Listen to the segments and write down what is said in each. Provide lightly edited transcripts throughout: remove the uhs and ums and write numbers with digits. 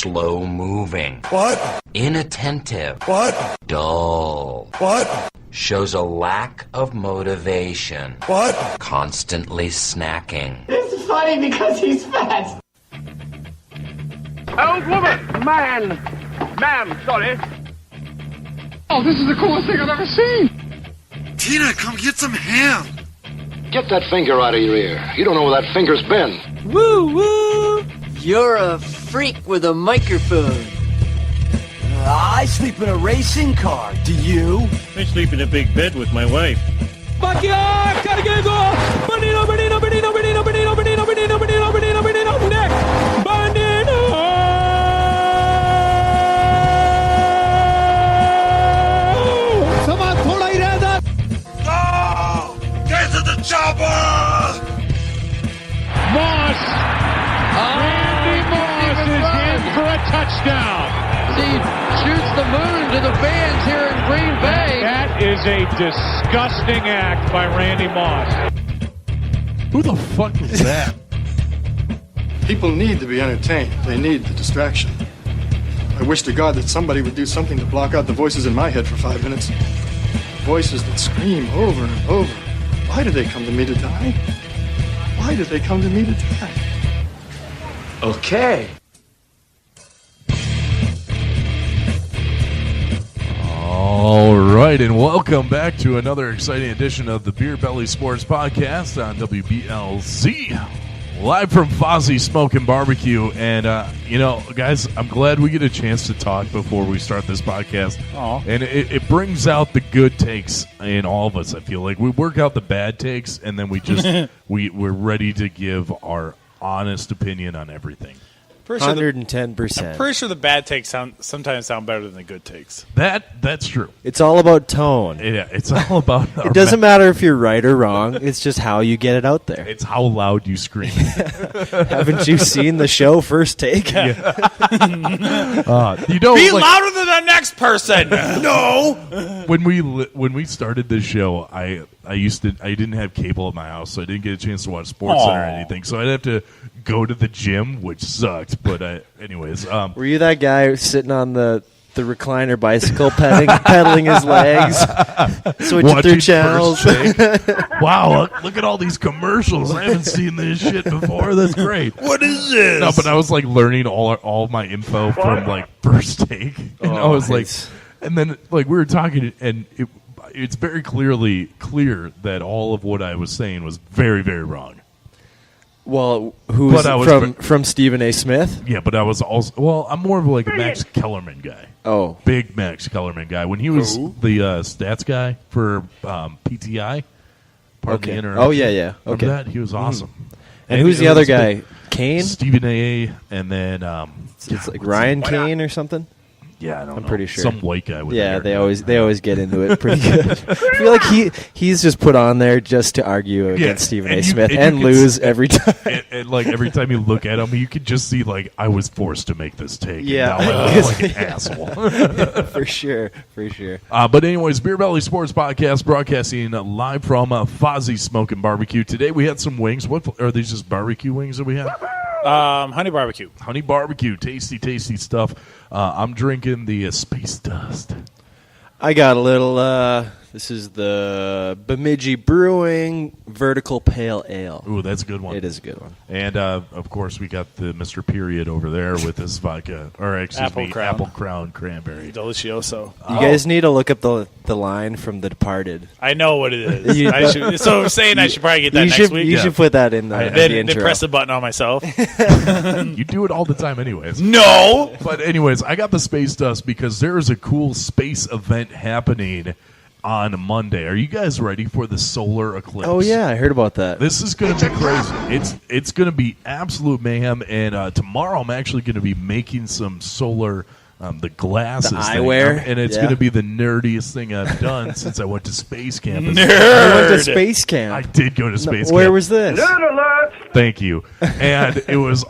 slow-moving. What? Inattentive. What? Dull. What? Shows a lack of motivation. What? Constantly snacking. It's funny because he's fat. Old woman! Ma'am, sorry. Oh, this is the coolest thing I've ever seen! Tina, come get some ham. Get that finger out of your ear. You don't know where that finger's been. Woo woo! You're a freak with a microphone. I sleep in a racing car. Do you? I sleep in a big bed with my wife. Backyard! Gotta get go! Bandino, bandino, bandino, bandino, bandino, bandino, bandino, bandino, bandino, bandino, neck! Bandino! Sama thoda hi reh tha. Go! Get to the chopper! Moss! Randy Moss is in for a touchdown. He shoots the moon to the fans here in Green Bay. That is a disgusting act by Randy Moss. Who the fuck was that? People need to be entertained. They need the distraction. I wish to God that somebody would do something to block out the voices in my head for 5 minutes. Voices that scream over and over. Why do they come to me to die? Why do they come to me to die? Okay. All right, and welcome back to another exciting edition of the Beer Belly Sports Podcast on WBLZ. Live from Fozzies Smoking Barbecue. And, guys, I'm glad we get a chance to talk before we start this podcast. Aww. And it brings out the good takes in all of us, I feel like. We work out the bad takes, and then we just we're ready to give our honest opinion on everything. 110%. I'm pretty sure the bad takes sometimes sound better than the good takes. That's true. It's all about tone. Yeah, it's all about. It doesn't matter if you're right or wrong. It's just how you get it out there. It's how loud you scream. Haven't you seen the show First Take? Yeah. Be louder than the next person. No. When we started this show, I didn't have cable at my house, so I didn't get a chance to watch SportsCenter or anything. So I'd have to go to the gym, which sucked. But anyways, were you that guy sitting on the recliner bicycle, pedaling his legs, switching through channels? Wow, look at all these commercials. I haven't seen this shit before. That's great. What is this? No, but I was like learning all my info from like First Take, and I was like, and then like we were talking, and it's very clear that all of what I was saying was very, very wrong. Well, who's from Stephen A. Smith? Yeah, but I was also I'm more of like a Max Kellerman guy. Oh, big Max Kellerman guy. When he was the stats guy for PTI, part of the internet. Oh yeah. Remember that? He was awesome. And who's the other guy? Kane? Stephen A. And then it's like Ryan Kane or something. Yeah, I don't know. I'm pretty sure Some white guy with hair. They always get into it pretty good. I feel like he's just put on there just to argue against Stephen A. Smith and lose every time. And like every time you look at him, you could just see like I was forced to make this take. Yeah, and now I look like an asshole. For sure. But anyways, Beer Belly Sports Podcast broadcasting live from Fozzies Smoking Barbecue. Today we had some wings. What are these? Just barbecue wings that we have? Honey barbecue. Honey barbecue. Tasty stuff. I'm drinking the Space Dust. I got a little, this is the Bemidji Brewing Vertical Pale Ale. Ooh, that's a good one. It is a good one. And, of course, we got the Mr. Period over there with his vodka, or Apple Crown Cranberry. Delicioso. You guys need to look up the line from The Departed. I know what it is. So I'm saying I should probably get that next week. You should put that in the intro. Then press the button on myself. You do it all the time anyways. No! But anyways, I got the Space Dust because there is a cool space event happening on Monday. Are you guys ready for the solar eclipse? Oh yeah, I heard about that. This is going to be crazy. It's going to be absolute mayhem. And tomorrow I'm actually going to be making some solar the glasses, the eyewear, and it's going to be the nerdiest thing I've done since I went to space camp. Nerd. You went to space camp. I did go to space camp. Where was this? Nerd alert! Thank you. And it was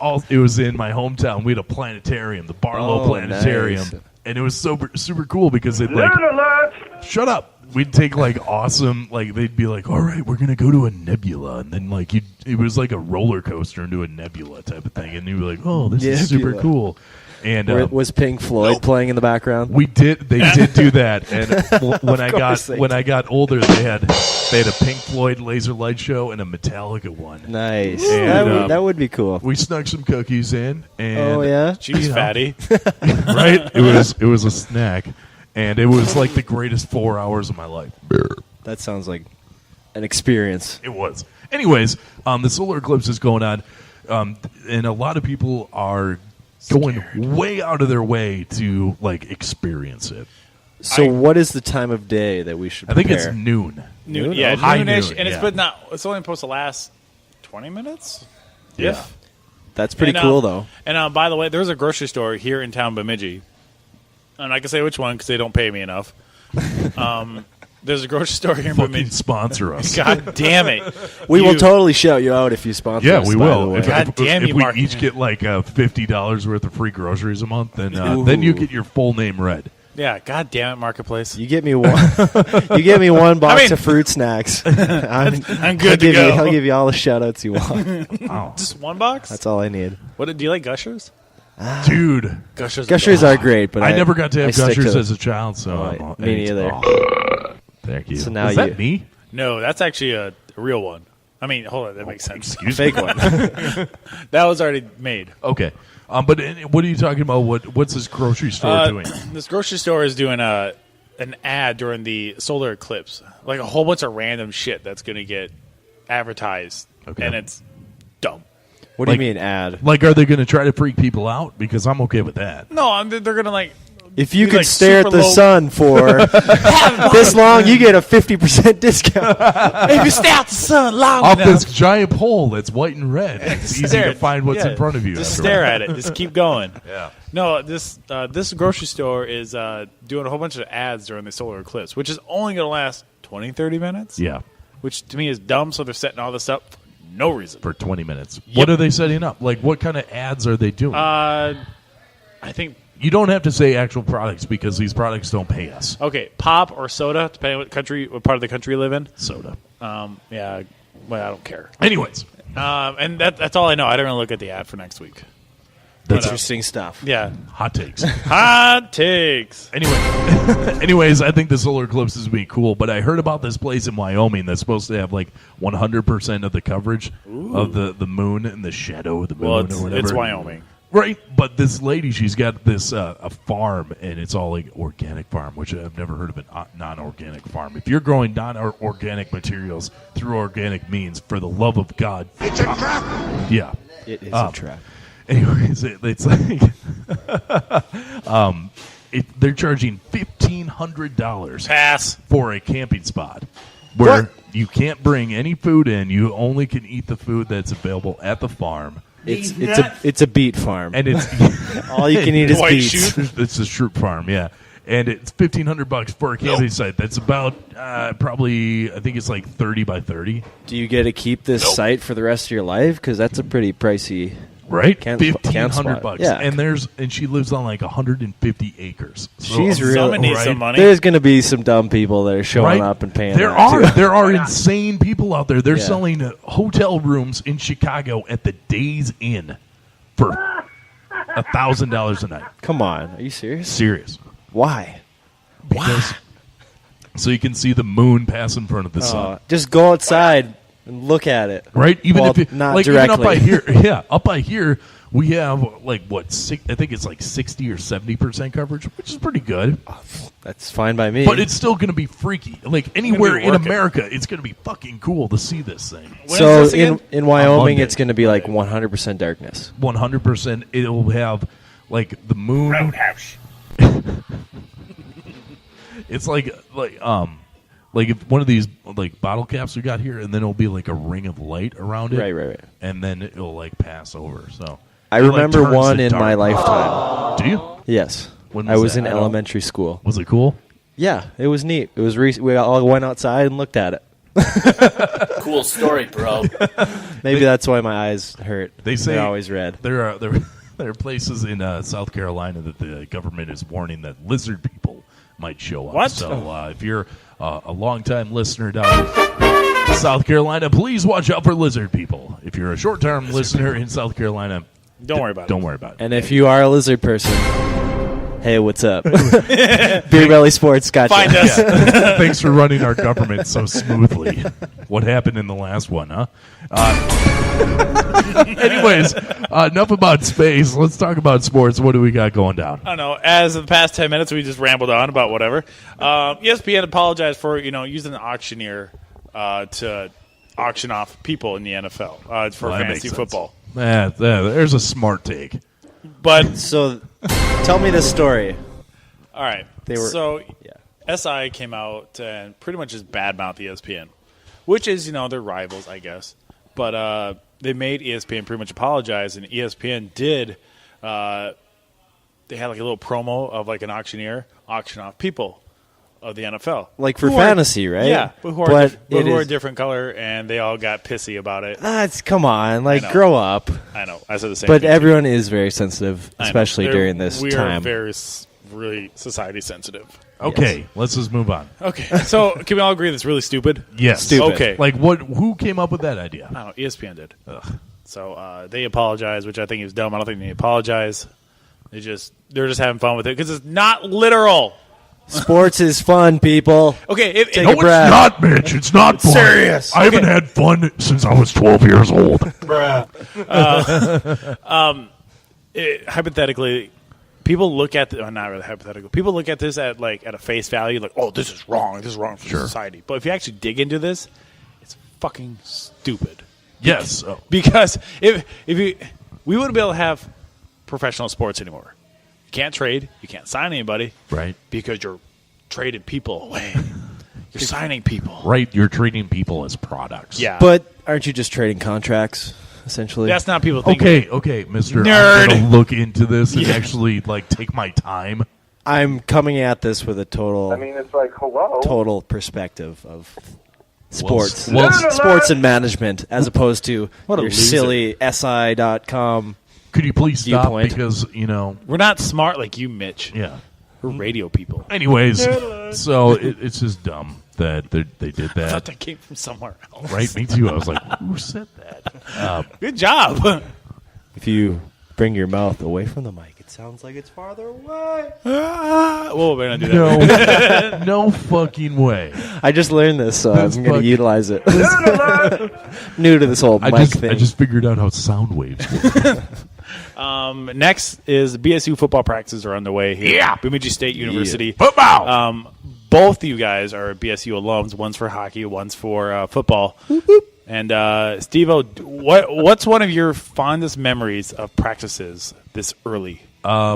in my hometown. We had a planetarium, the Barlow Planetarium. Nice. And it was super cool because it like Nerd alert! Shut up. We'd take like awesome, like they'd be like, all right, we're gonna go to a nebula, and then like it was like a roller coaster into a nebula type of thing, and you'd be like, oh, this is super cool. And was Pink Floyd playing in the background? They did do that. And when I got older, they had a Pink Floyd laser light show and a Metallica one. Nice. And, that would be cool. We snuck some cookies in. And, oh yeah, jeez, fatty. Right? It was a snack, and it was like the greatest 4 hours of my life. That sounds like an experience. It was. Anyways, the solar eclipse is going on, and a lot of people are going way out of their way to like experience it. So, what is the time of day that we should prepare? I think it's noon. Noon, yeah, high noonish, noon, and it's only supposed to last 20 minutes. Yeah, that's pretty cool though. And by the way, there's a grocery store here in town, Bemidji, and I can say which one because they don't pay me enough. There's a grocery store here in Bemidji. Sponsor us. God damn it. We will totally shout you out if you sponsor us. Yeah, we will. If we each get like $50 worth of free groceries a month, then you get your full name read. Yeah, god damn it, Marketplace. You get me one. You get me one box of fruit snacks. I'm good to go. I'll give you all the shout outs you want. Wow. Just one box? That's all I need. Do you like Gushers? Dude. Gushers are great, but I never got to have Gushers as a child, so me neither. Thank you. So now is that me? No, that's actually a real one. I mean, hold on, that makes sense. Fake one. That was already made. Okay. But what are you talking about? What's this grocery store doing? This grocery store is doing an ad during the solar eclipse. Like a whole bunch of random shit that's going to get advertised. Okay. And it's dumb. What do you mean ad? Like, are they going to try to freak people out? Because I'm okay with that. No, they're going to like... If you can stare at the sun for this long, you get a 50% discount. If you stare at the sun long off enough. this giant pole that's white and red, it's easy to find what's in front of you. Just stare at it. Just keep going. Yeah. No, this grocery store is doing a whole bunch of ads during the solar eclipse, which is only going to last 20, 30 minutes. Yeah. Which to me is dumb, so they're setting all this up for no reason. For 20 minutes. Yep. What are they setting up? Like, what kind of ads are they doing? I think... You don't have to say actual products because these products don't pay us. Okay, pop or soda, depending what part of the country you live in. Soda. Yeah, well, I don't care. Anyways. And that's all I know. I don't really look at the ad for next week. That's interesting stuff. Yeah. Hot takes. Hot takes. Anyways, I think the solar eclipse is going to be cool, but I heard about this place in Wyoming that's supposed to have like 100% of the coverage of the moon and the shadow of the moon or whatever. It's Wyoming. Right, but this lady, she's got this a farm, and it's all like organic farm, which I've never heard of a non-organic farm. If you're growing non-organic materials through organic means, for the love of God, it's a trap. Yeah, it is a trap. Anyways, it's like they're charging $1,500 pass for a camping spot where you can't bring any food in. You only can eat the food that's available at the farm. It's a beet farm, and it's all you can eat is beets. It's a shroot farm, yeah, and it's $1,500 for a camping site. That's about probably I think it's like 30 by 30. Do you get to keep this site for the rest of your life? Because that's a pretty pricey, right? $1,500, yeah. And she lives on like 150 acres. So she's really someone needs some money. There's going to be some dumb people that are showing up and paying. There are insane people out there. They're selling hotel rooms in Chicago at the Days Inn for $1,000 a night. Come on, are you serious? Serious. Why? Because so you can see the moon pass in front of the sun. Just go outside and look at it. Right? Even if it, not like directly. Even up by here, up by here, we have like I think it's like 60 or 70% coverage, which is pretty good. That's fine by me. But it's still going to be freaky. Like anywhere in America, it's going to be fucking cool to see this thing. So in Wyoming, it's going to be like 100% darkness. 100%. It'll have like the moon. Roadhouse. It's like if one of these like bottle caps we got here, and then it'll be like a ring of light around it, right, and then it'll like pass over. So I remember one in my lifetime. Do you? Yes. When I was in elementary school. Was it cool? Yeah, it was neat. It was we all went outside and looked at it. Cool story, bro. Maybe that's why my eyes hurt. They say they're always red. There are places in South Carolina that the government is warning that lizard people might show up. What? So if you're a long-time listener down in South Carolina, please watch out for lizard people. If you're a short-term listener in South Carolina, Don't worry about it. Don't worry about it. And if you are a lizard person, hey, what's up? Beer Belly Sports, gotcha. Find us. Thanks for running our government so smoothly. What happened in the last one, huh? Anyways, enough about space. Let's talk about sports. What do we got going down? I don't know. As of the past 10 minutes, we just rambled on about whatever. ESPN apologized for using an auctioneer to auction off people in the NFL for fantasy football. There's a smart take. But so, tell me this story. All right. SI came out and pretty much just badmouthed ESPN, which is they're rivals, I guess. But they made ESPN pretty much apologize, and ESPN did. They had like a little promo of like an auctioneer auction off people of the NFL, like for fantasy, right? Yeah, but who are a different color, and they all got pissy about it. Come on, grow up. I know. I said the same. But thing everyone is very sensitive, especially during this we time. We are really society sensitive. Okay, let's just move on. Okay, so can we all agree that's really stupid? Yes. Stupid. Okay. Like what? Who came up with that idea? I don't know. ESPN did. Ugh. So they apologized, which I think is dumb. I don't think they apologize. They're just having fun with it because it's not literal. Sports is fun, people. Okay, it's not, Mitch. It's not fun. Serious. I haven't had fun since I was 12 years old. Hypothetically, people look at not really hypothetical. People look at this at a face value, like, oh, this is wrong. This is wrong for society. But if you actually dig into this, it's fucking stupid. Yes, because if we wouldn't be able to have professional sports anymore. You can't trade. You can't sign anybody. Right. Because you're trading people away. You're signing people. Right. You're treating people as products. Yeah. But aren't you just trading contracts, essentially? That's not people thinking. Okay, mister. Nerd. I'm going to look into this and actually take my time. I'm coming at this with a total it's like, hello. total perspective of sports. Sports and management as opposed to your silly SI.com. Could you please stop? Viewpoint. Because, We're not smart like you, Mitch. Yeah. We're radio people. Anyways, so it's just dumb that they did that. I thought that came from somewhere else. Right? Me too. I was like, who said that? Good job. If you bring your mouth away from the mic, it sounds like it's farther away. Well, we're not do that. No fucking way. I just learned this, so I'm going to utilize it. New to this whole mic thing. I just figured out how sound waves work. Next is BSU football practices are underway here. Yeah. Bemidji State University. Football. Both of you guys are BSU alums. One's for hockey, one's for football. And Steve-O, what's one of your fondest memories of practices this early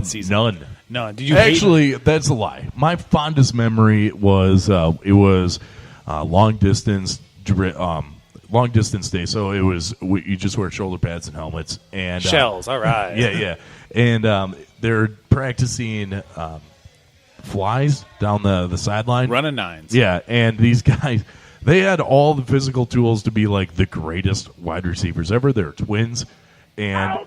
season? None. Did you Actually, that's a lie. My fondest memory was it was long distance day. So it was you just wear shoulder pads and helmets and shells. All right. Yeah. And they're practicing flies down the sideline, running nines. Yeah, and these guys. They had all the physical tools to be like the greatest wide receivers ever. They're twins, and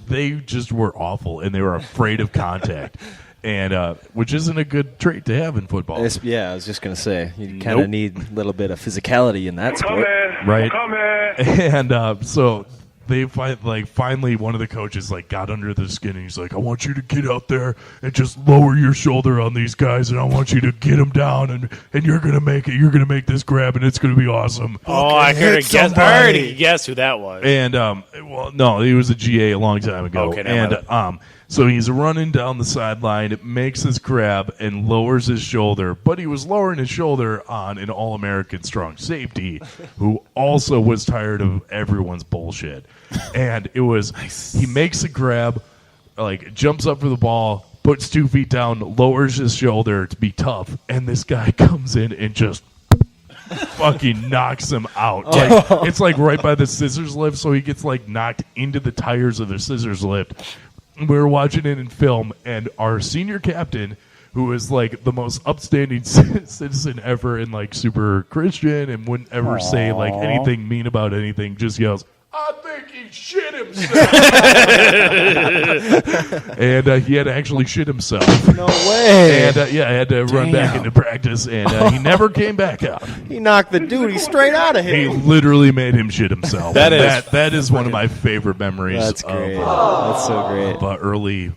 they just were awful, and they were afraid of contact, and which isn't a good trait to have in football. I was just going to say, you kind of need a little bit of physicality in that sport. Right? And so they finally one of the coaches got under the skin and he's like, I want you to get out there and just lower your shoulder on these guys and I want you to get them down and you're gonna make it. You're gonna make this grab and it's gonna be awesome. Oh, I already guessed who that was. And well, no, he was a GA a long time ago. Okay, and so he's running down the sideline, makes his grab, and lowers his shoulder. But he was lowering his shoulder on an All-American strong safety who also was tired of everyone's bullshit. And it was he makes a grab, jumps up for the ball, puts 2 feet down, lowers his shoulder to be tough, and this guy comes in and just fucking knocks him out. It's right by the scissors lift, so he gets knocked into the tires of the scissors lift. We were watching it in film, and our senior captain, who is the most upstanding citizen ever and super Christian and wouldn't ever say anything mean about anything, just yells, I think he shit himself. And he had to actually shit himself. No way. And I had to run back into practice, and he never came back out. He knocked the duty straight out of him. He literally made him shit himself. That is one of my favorite memories. That's great. That's so great. Of early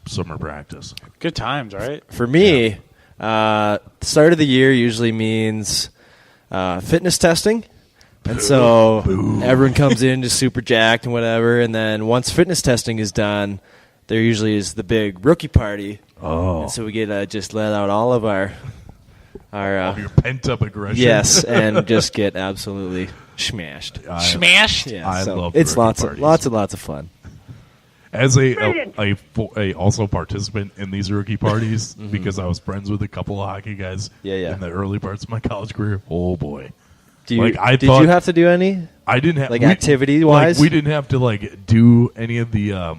summer practice. Good times, right? For me, start of the year usually means fitness testing. And so everyone comes in just super jacked and whatever. And then once fitness testing is done, there usually is the big rookie party. Oh. And so we get to just let out all of our your pent-up aggression. Yes, and just get absolutely smashed. Smashed? Yeah, I so love it's rookie lots parties. of fun. As a also participant in these rookie parties, because I was friends with a couple of hockey guys in the early parts of my college career. Oh boy. Did you have to do any? I didn't have activity wise. We didn't have to do any of the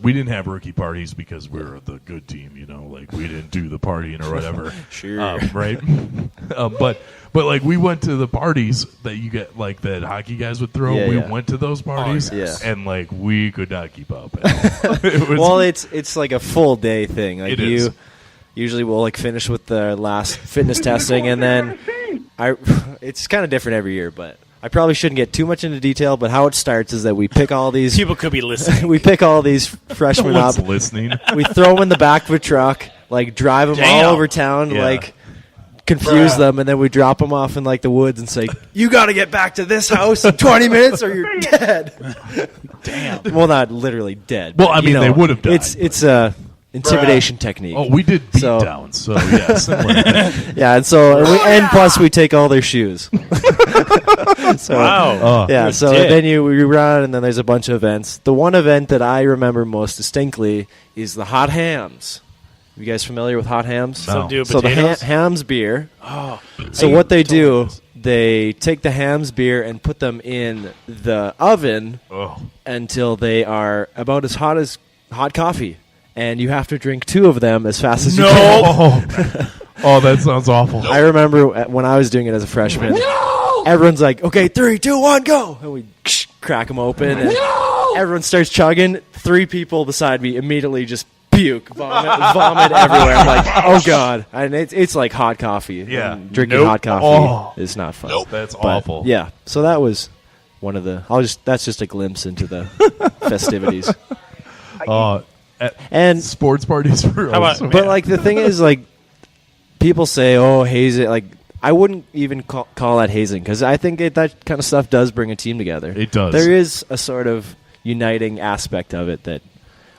we didn't have rookie parties because we were the good team. We didn't do the partying or whatever. Sure, right. But we went to the parties that you get that hockey guys would throw. Yeah, we yeah. went to those parties, and we could not keep up. It was, it's like a full day thing. It is. Usually we'll finish with the last fitness testing, and then it's kind of different every year, but I probably shouldn't get too much into detail. But how it starts is that we pick all these people could be listening. We pick all these freshmen up, listening. We throw them in the back of a truck, drive them all over town, confuse them, and then we drop them off in the woods and say, "You got to get back to this house in 20 minutes, or you're dead." Damn. Well, not literally dead. Well, but, I mean, they would have died. It's a intimidation technique. Oh, we did beat downs, so yes. Yeah, and plus we take all their shoes. So, wow. Yeah, so then we run, and then there's a bunch of events. The one event that I remember most distinctly is the hot hams. You guys familiar with hot hams? No. So the hams beer. Oh. So what they do, they take the hams beer and put them in the oven until they are about as hot coffee. And you have to drink 2 of them as fast as you can. Oh, that sounds awful. I remember when I was doing it as a freshman, everyone's like, "Okay, 3, 2, 1, go!" And we crack them open, and everyone starts chugging. 3 people beside me immediately just puke, vomit everywhere. I'm like, "Oh God!" And it's like hot coffee. Yeah, and drinking hot coffee is not fun. That's But, awful. Yeah, so that was one of the. That's just a glimpse into the festivities. And sports parties were awesome. But the thing is, people say, "Oh, hazing." I wouldn't even call that hazing, because I think that kind of stuff does bring a team together. It does. There is a sort of uniting aspect of it that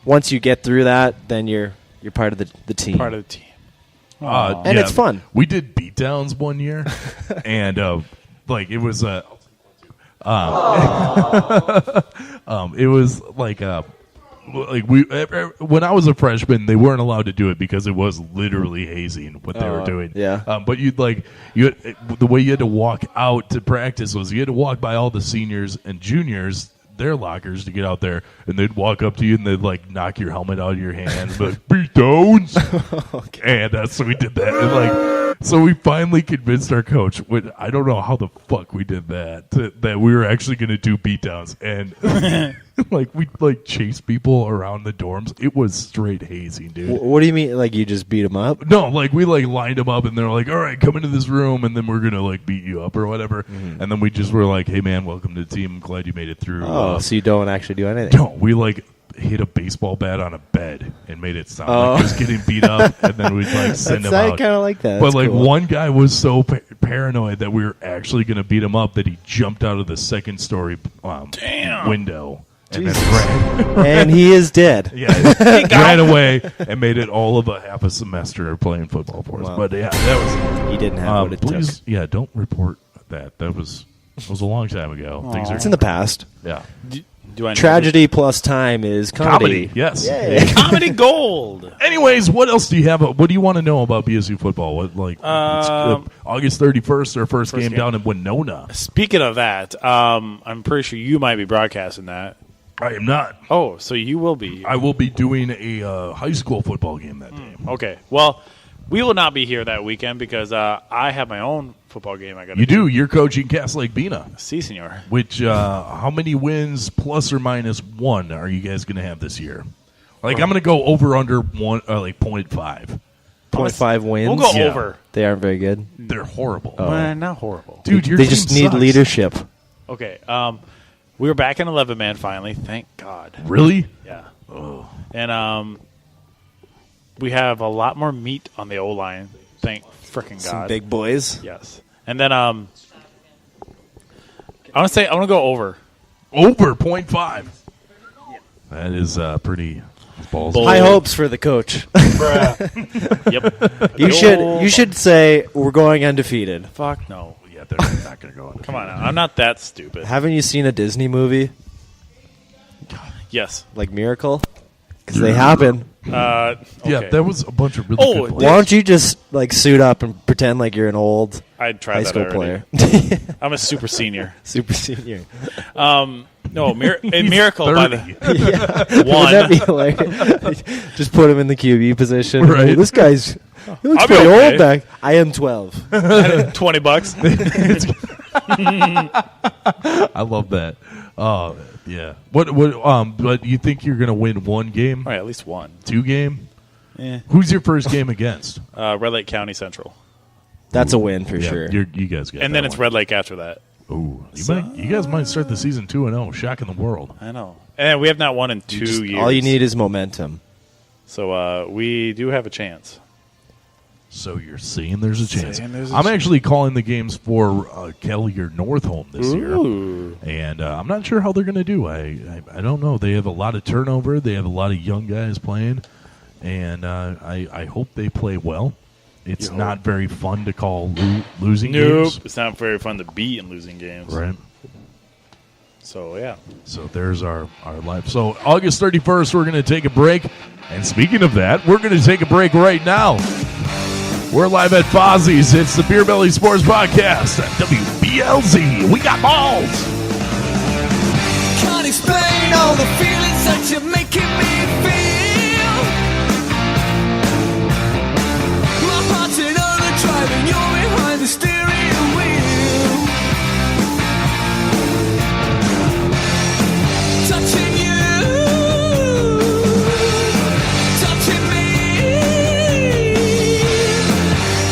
once you get through that, then you're part of the team. Part of the team. And it's fun. We did beatdowns one year, and it was it was when I was a freshman, they weren't allowed to do it because it was literally hazing what they were doing. Yeah. But the way you had to walk out to practice was you had to walk by all the seniors and juniors, their lockers, to get out there, and they'd walk up to you and they'd knock your helmet out of your hand and be like, "Beat downs." Okay. And so we did that. And so we finally convinced our coach. I don't know how the fuck we did that. That we were actually going to do beatdowns, and we chased people around the dorms. It was straight hazing, dude. What do you mean? You just beat them up? No, we lined them up, and they're like, "All right, come into this room, and then we're gonna beat you up or whatever." Mm-hmm. And then we just were like, "Hey man, welcome to the team. I'm glad you made it through." So you don't actually do anything? No, we hit a baseball bat on a bed and made it sound like he was getting beat up, and then we'd send him out. I kind of like that. But That's cool. One guy was so paranoid that we were actually going to beat him up that he jumped out of the second story window. And then ran. And he is dead. Yeah, he ran away and made it all of a half a semester playing football for us. Wow. But yeah, that was he didn't have what it took. Yeah, don't report that. That was a long time ago. It's in the past. Yeah. Do I Tragedy plus time is comedy. Yes. Comedy gold. Anyways, what else do you have? What do you want to know about BSU football? It's August 31st, our first game down in Winona. Speaking of that, I'm pretty sure you might be broadcasting that. I am not. Oh, so you will be. I will be doing a high school football game that day. Okay. Well, We will not be here that weekend because I have my own football game I got to You do. You're coaching Cass Lake Bina. Si, senor. Which, how many wins plus or minus 1 are you guys going to have this year? Like, I'm going to go over under 1, like 0.5. 0.5 wins? We'll go over. They aren't very good? They're horrible. Not horrible. Dude, your they team just need sucks. leadership. Okay. We were back in 11-man finally. Thank God. Really? Yeah. Oh. And we have a lot more meat on the O-line. Thank frickin' God. Some big boys. Yes. And then I want to go over. Over 0.5. That is pretty ballsy. High hopes for the coach. Yep. You should say we're going undefeated. Fuck no. Yeah, they're not going to go undefeated. Come on now. I'm not that stupid. Haven't you seen a Disney movie? Yes. Like Miracle? Because they happen. Okay. Yeah, there was a bunch of really good Why don't you just like suit up and pretend like you're an old I'd try high that school already. player? I'm a super senior. Super senior. No, Miracle by the Wouldn't that be hilarious? Just put him in the QB position. Right. Oh, this guy's he looks I'll be pretty okay. old back. I am 12. $20. I love that. Yeah. But you think you're going to win one game? All right, at least one. 2 game? Yeah. Who's your first game against? Red Lake County Central. That's a win for sure. You guys got And that then it's one. Red Lake after that. Ooh, you guys might start the season 2-0, shocking the world. I know. And we have not won in 2 years. All you need is momentum. So we do have a chance. So you're saying there's a chance. There's a I'm chance. actually calling the games for Kelly or North home this year. And I'm not sure how they're going to do. I don't know. They have a lot of turnover. They have a lot of young guys playing. And I hope they play well. It's not very fun to call losing games. It's not very fun to beat in losing games. Right. So, yeah. So there's our life. So August 31st, we're going to take a break. And speaking of that, we're going to take a break right now. We're live at Fozzie's. It's the Beer Belly Sports Podcast at WBLZ. We got balls. Can't explain all the feelings that you're making me feel. My heart's in overdrive and you're behind the steering wheel. Touching you, touching me,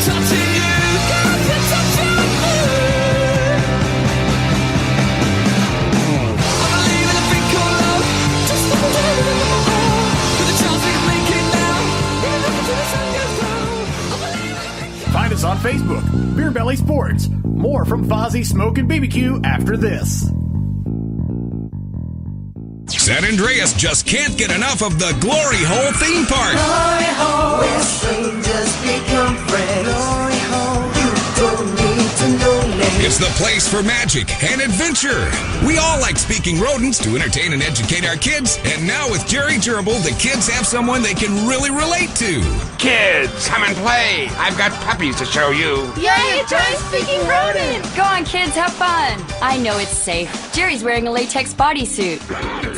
touching you, got you touching me. I believe in a thing called love, just like a diamond in my heart. With a chance we can make it now, even if until the sun goes down. I believe in a thing. Find us on Facebook, Beer Belly Sports. More from Fozzie Smoke and BBQ after this. San Andreas just can't get enough of the Glory Hole theme park. Glory hole, where strangers become friends. Glory hole, you don't need to know names. It's the place for magic and adventure. We all like speaking rodents to entertain and educate our kids. And now with Jerry Gerbil, the kids have someone they can really relate to. Kids, come and play. I've got puppies to show you. Yay, try speaking rodent! Go on, kids, have fun. I know it's safe. Jerry's wearing a latex bodysuit.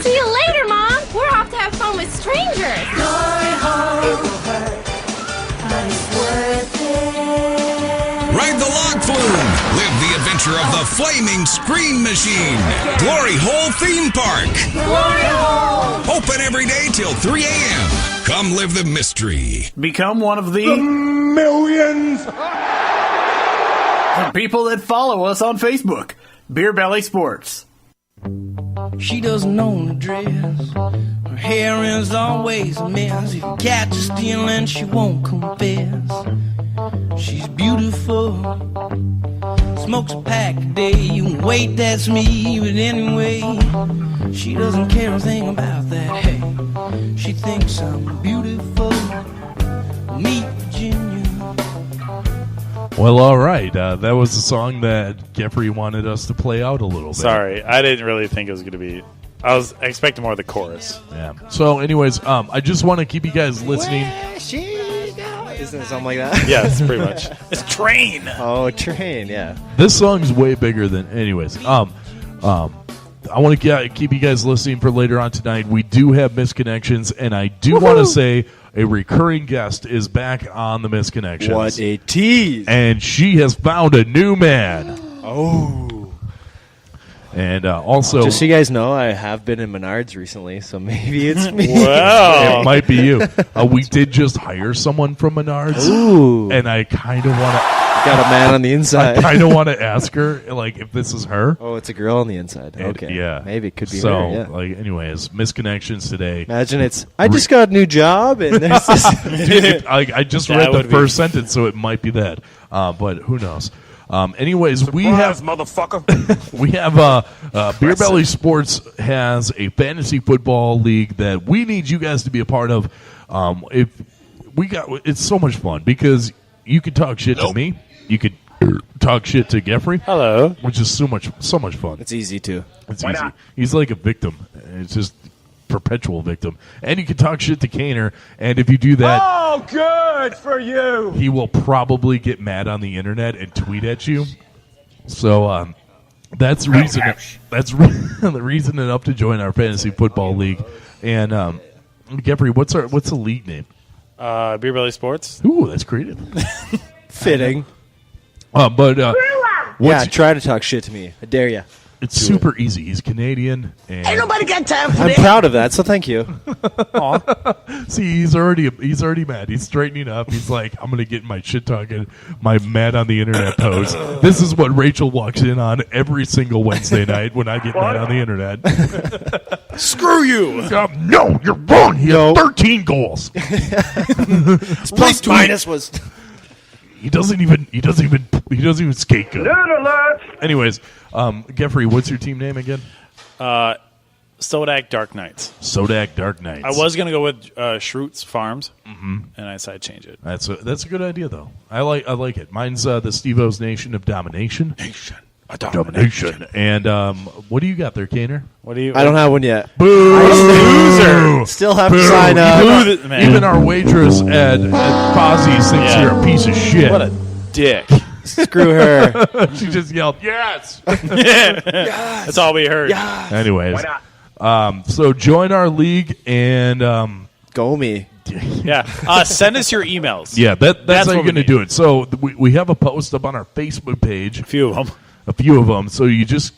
See you later, Mom. We're off to have fun with strangers. Glory hole, it will hurt, but it's worth it. Ride the log flume. Live the adventure of the flaming screen machine. Glory Hole Theme Park. Glory hole. Open every day till 3 a.m. Come live the mystery. Become one of the Millions! people that follow us on Facebook, Beer Belly Sports. She doesn't own a dress. Her hair is always a mess. If you catch her stealing, she won't confess. She's beautiful. Smokes a pack a day. You can wait, that's me. But anyway, she doesn't care a thing about that. Hey, she thinks I'm beautiful. Meet Virginia. Well, all right. That was the song that Jeffrey wanted us to play out a little bit. Sorry, I didn't really think it was going to be. I was expecting more of the chorus. Yeah. So, anyways, I just want to keep you guys listening. Isn't it something like that? Yes, pretty much. It's Train. Oh, Train, yeah. This song's way bigger than. Anyways, I want to keep you guys listening for later on tonight. We do have misconnections, and I do want to say a recurring guest, is back on the Misconnections. What a tease! And she has found a new man. Oh. And also, just so you guys know, I have been in Menards recently, so maybe it's me. Wow. It might be you. We did just hire someone from Menards. Ooh. And I kind of want to... Got a man on the inside. I kind of want to ask her, like, if this is her. Oh, it's a girl on the inside. And, okay. Yeah. Maybe it could be so, her, yeah. like, anyways, Misconnections today. Imagine it's, I just got a new job, and there's this... Dude, I just read the first sentence, so it might be that. But who knows? Anyways, Surprise, motherfucker. we have Beer Belly Sports has a fantasy football league that we need you guys to be a part of. It's so much fun because you could talk shit to me, you could talk shit to Geoffrey. Hello, which is so much fun. It's easy too. It's easy. He's like a victim. It's just perpetual victim. And you can talk shit to Kaner, and if you do that, Oh, good for you. he will probably get mad on the internet and tweet at you. So that's reason. That's the reason enough to join our fantasy football league. And Geoffrey, what's the league name? Beer Belly Sports. Ooh, that's creative. Fitting. Try to talk shit to me. I dare you. It's super easy. He's Canadian. And Ain't nobody got time for I'm this. proud of that, so thank you. See, he's already mad. He's straightening up. He's like, I'm gonna get my shit talking, my mad on the internet post. This is what Rachel walks in on every single Wednesday night when I get mad on the internet. Screw you! No, you're wrong. He had 13 goals. His plus minus was. He doesn't even skate good. Anyways, Geoffrey, what's your team name again? Sodak Dark Knights. Sodak Dark Knights. I was going to go with Schrutz Farms, and I decided to change it. That's a good idea, though. I like it. Mine's the Steve-O's Nation of Domination. Domination. And what do you got there, Kaner? What do you? I don't have one yet. Boo! Loser. Still have to sign up. Even our waitress at Fozzies thinks you're a piece of shit. What a dick. Screw her. She just yelled, yes! Yes. That's all we heard. Yes. Anyways, so join our league and... Go me. Yeah. Send us your emails. Yeah, that's how you're going to need. do it. So we have a post up on our Facebook page. A few of them. So you just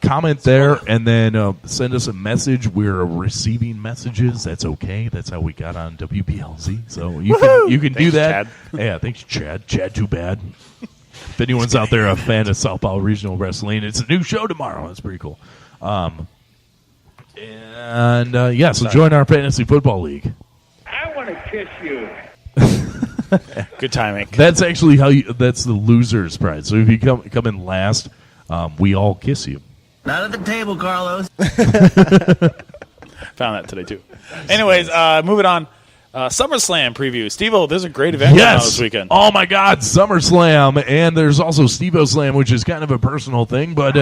comment there and then send us a message. We're receiving messages. That's okay. That's how we got on WBLZ. So you can do that. Chad. Yeah, thanks, Chad. Chad, too bad. If anyone's out there a fan of South Powell Regional Wrestling, it's a new show tomorrow. That's pretty cool. So join our fantasy football league. I want to kiss you. Good timing. That's actually that's the loser's prize. So if you come in last, we all kiss you. Not at the table, Carlos. Found that today too. Anyways, moving on. SummerSlam preview. Steve-O, there's a great event going on this weekend. Oh my God, SummerSlam, and there's also Steve-O Slam, which is kind of a personal thing. But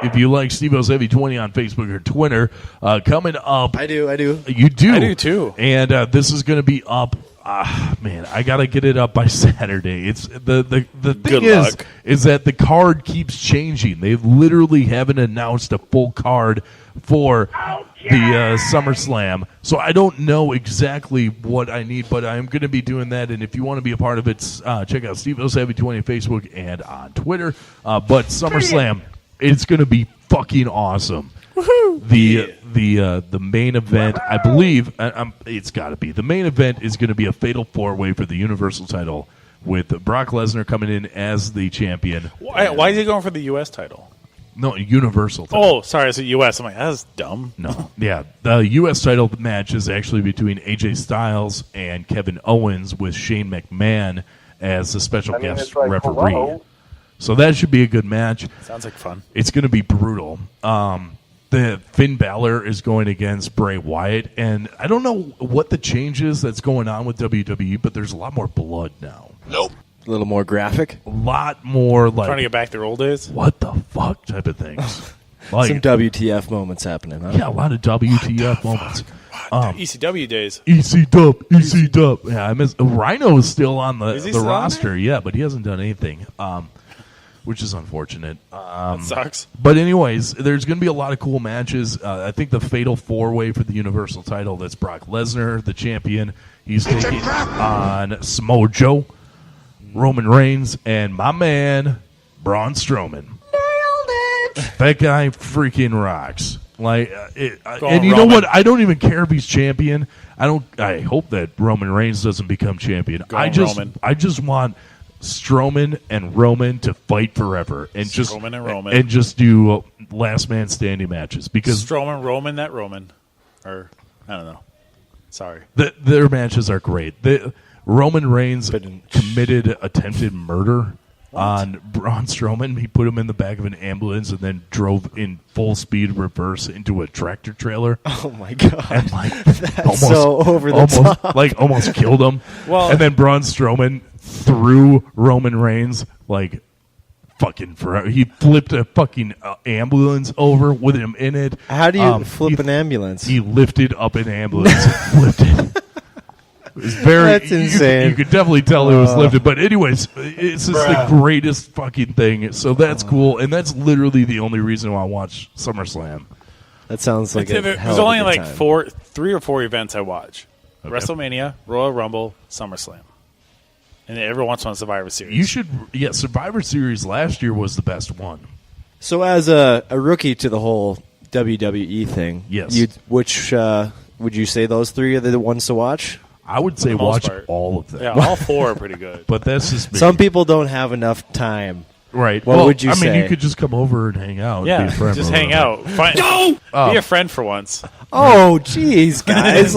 if you like Steve-O's Heavy 20 on Facebook or Twitter, coming up, I do. You do. I do too. And this is going to be up. Man, I gotta get it up by Saturday. It's the thing is that the card keeps changing. They literally haven't announced a full card for the SummerSlam, so I don't know exactly what I need, but I'm going to be doing that. And if you want to be a part of it, check out Steve-O's Heavy 20 on Facebook and on Twitter. But SummerSlam, it's going to be fucking awesome. The main event, I believe, it's got to be. The main event is going to be a fatal four-way for the Universal title with Brock Lesnar coming in as the champion. Why is he going for the U.S. title? No, Universal title. Oh, sorry, I said U.S. I'm like, that's dumb. No, yeah. The U.S. title match is actually between AJ Styles and Kevin Owens with Shane McMahon as the special guest referee. Hello. So that should be a good match. Sounds like fun. It's going to be brutal. The Finn Balor is going against Bray Wyatt, and I don't know what the change is that's going on with WWE, but there's a lot more blood now. Nope. A little more graphic. A lot more like trying to get back their old days. What the fuck type of things. Like, some WTF moments happening. Huh? Yeah, a lot of WTF moments. ECW days. EC Dub. Yeah, I miss Rhino is still on the still roster. Yeah, but he hasn't done anything. which is unfortunate. That sucks. But anyways, there's going to be a lot of cool matches. I think the Fatal 4-Way for the Universal title, that's Brock Lesnar, the champion. He's taking on Samoa Joe, Roman Reigns, and my man, Braun Strowman. Nailed it! That guy freaking rocks. Like, and Roman. you know what? I don't even care if he's champion. I hope that Roman Reigns doesn't become champion. I just want Strowman and Roman to fight forever and just do last man standing matches because Strowman, Roman, that Roman, or I don't know. Sorry, their matches are great. Roman Reigns committed attempted murder on Braun Strowman. He put him in the back of an ambulance and then drove in full speed reverse into a tractor trailer. Oh my god! And That's so over the top. Almost killed him. Well, and then Braun Strowman threw Roman Reigns fucking forever. He flipped a fucking ambulance over with him in it. How do you flip an ambulance? He lifted up an ambulance and flipped it. It was That's insane. You could definitely tell it was lifted. But anyways, it's just the greatest fucking thing. So that's cool. And that's literally the only reason why I watch SummerSlam. That sounds like there's only like 3 or 4 events I watch. Okay. WrestleMania, Royal Rumble, SummerSlam. And every once in a while, Survivor Series. Survivor Series last year was the best one. So as a rookie to the whole WWE thing, yes. Which would you say those 3 are the ones to watch? I would say watch all of them. Yeah, all 4 are pretty good. But that's just me. Some people don't have enough time. Right. What would you say? I mean, you could just come over and hang out. Yeah, and be a friend just hang out. Be a friend for once. Oh, jeez, guys!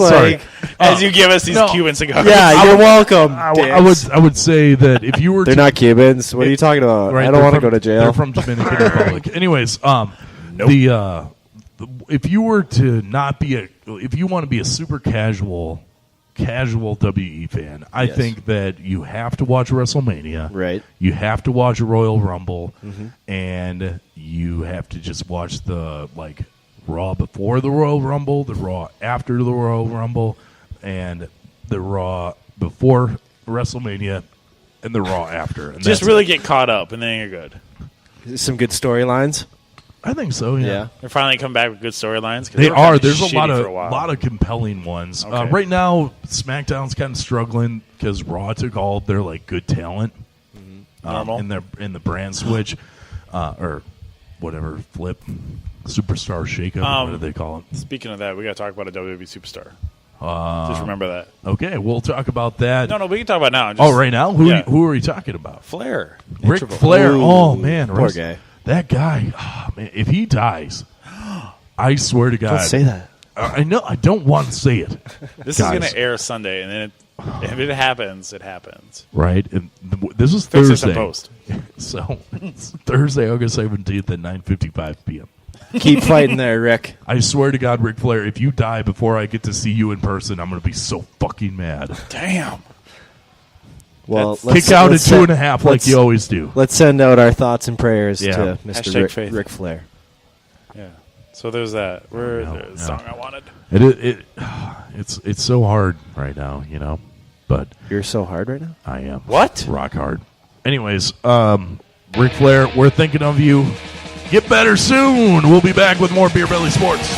As you give us these Cuban cigars. Yeah, you're welcome. I would say that if you were, they're not Cubans. What are you talking about? Right, I don't want to go to jail. They're from Dominican Republic. Anyways, if you were to not be if you want to be a super casual WE fan, I think that you have to watch WrestleMania. Right. You have to watch Royal Rumble, and you have to just watch the Raw before the Royal Rumble, the Raw after the Royal Rumble, and the Raw before WrestleMania, and the Raw after. And just really get caught up, and then you're good. Some good storylines. I think so. Yeah. They're finally coming back with good storylines. They are. There's a lot of compelling ones. Okay. Right now, SmackDown's kind of struggling because Raw took all of their good talent in the brand switch or whatever flip superstar shakeup. What do they call it? Speaking of that, we got to talk about a WWE superstar. Just remember that. Okay, we'll talk about that. No, we can talk about it now. Right now? Who are you talking about? Flair. Ric Flair. Oh man, poor guy. That guy, man, if he dies, I swear to God. Don't say that. I know. I don't want to say it. This is going to air Sunday, and then if it happens, it happens. Right. And this is Thursday. Post. So it's Thursday, August 17th at 9:55 p.m. Keep fighting there, Rick. I swear to God, Ric Flair, if you die before I get to see you in person, I'm going to be so fucking mad. Damn. Well, kick out at 2.5 like you always do. Let's send out our thoughts and prayers to Mr. Ric Flair. Yeah. So there's that. The song I wanted. It's so hard right now, But you're so hard right now? I am. What? Rock hard. Anyways, Ric Flair, we're thinking of you. Get better soon. We'll be back with more Beer Belly Sports.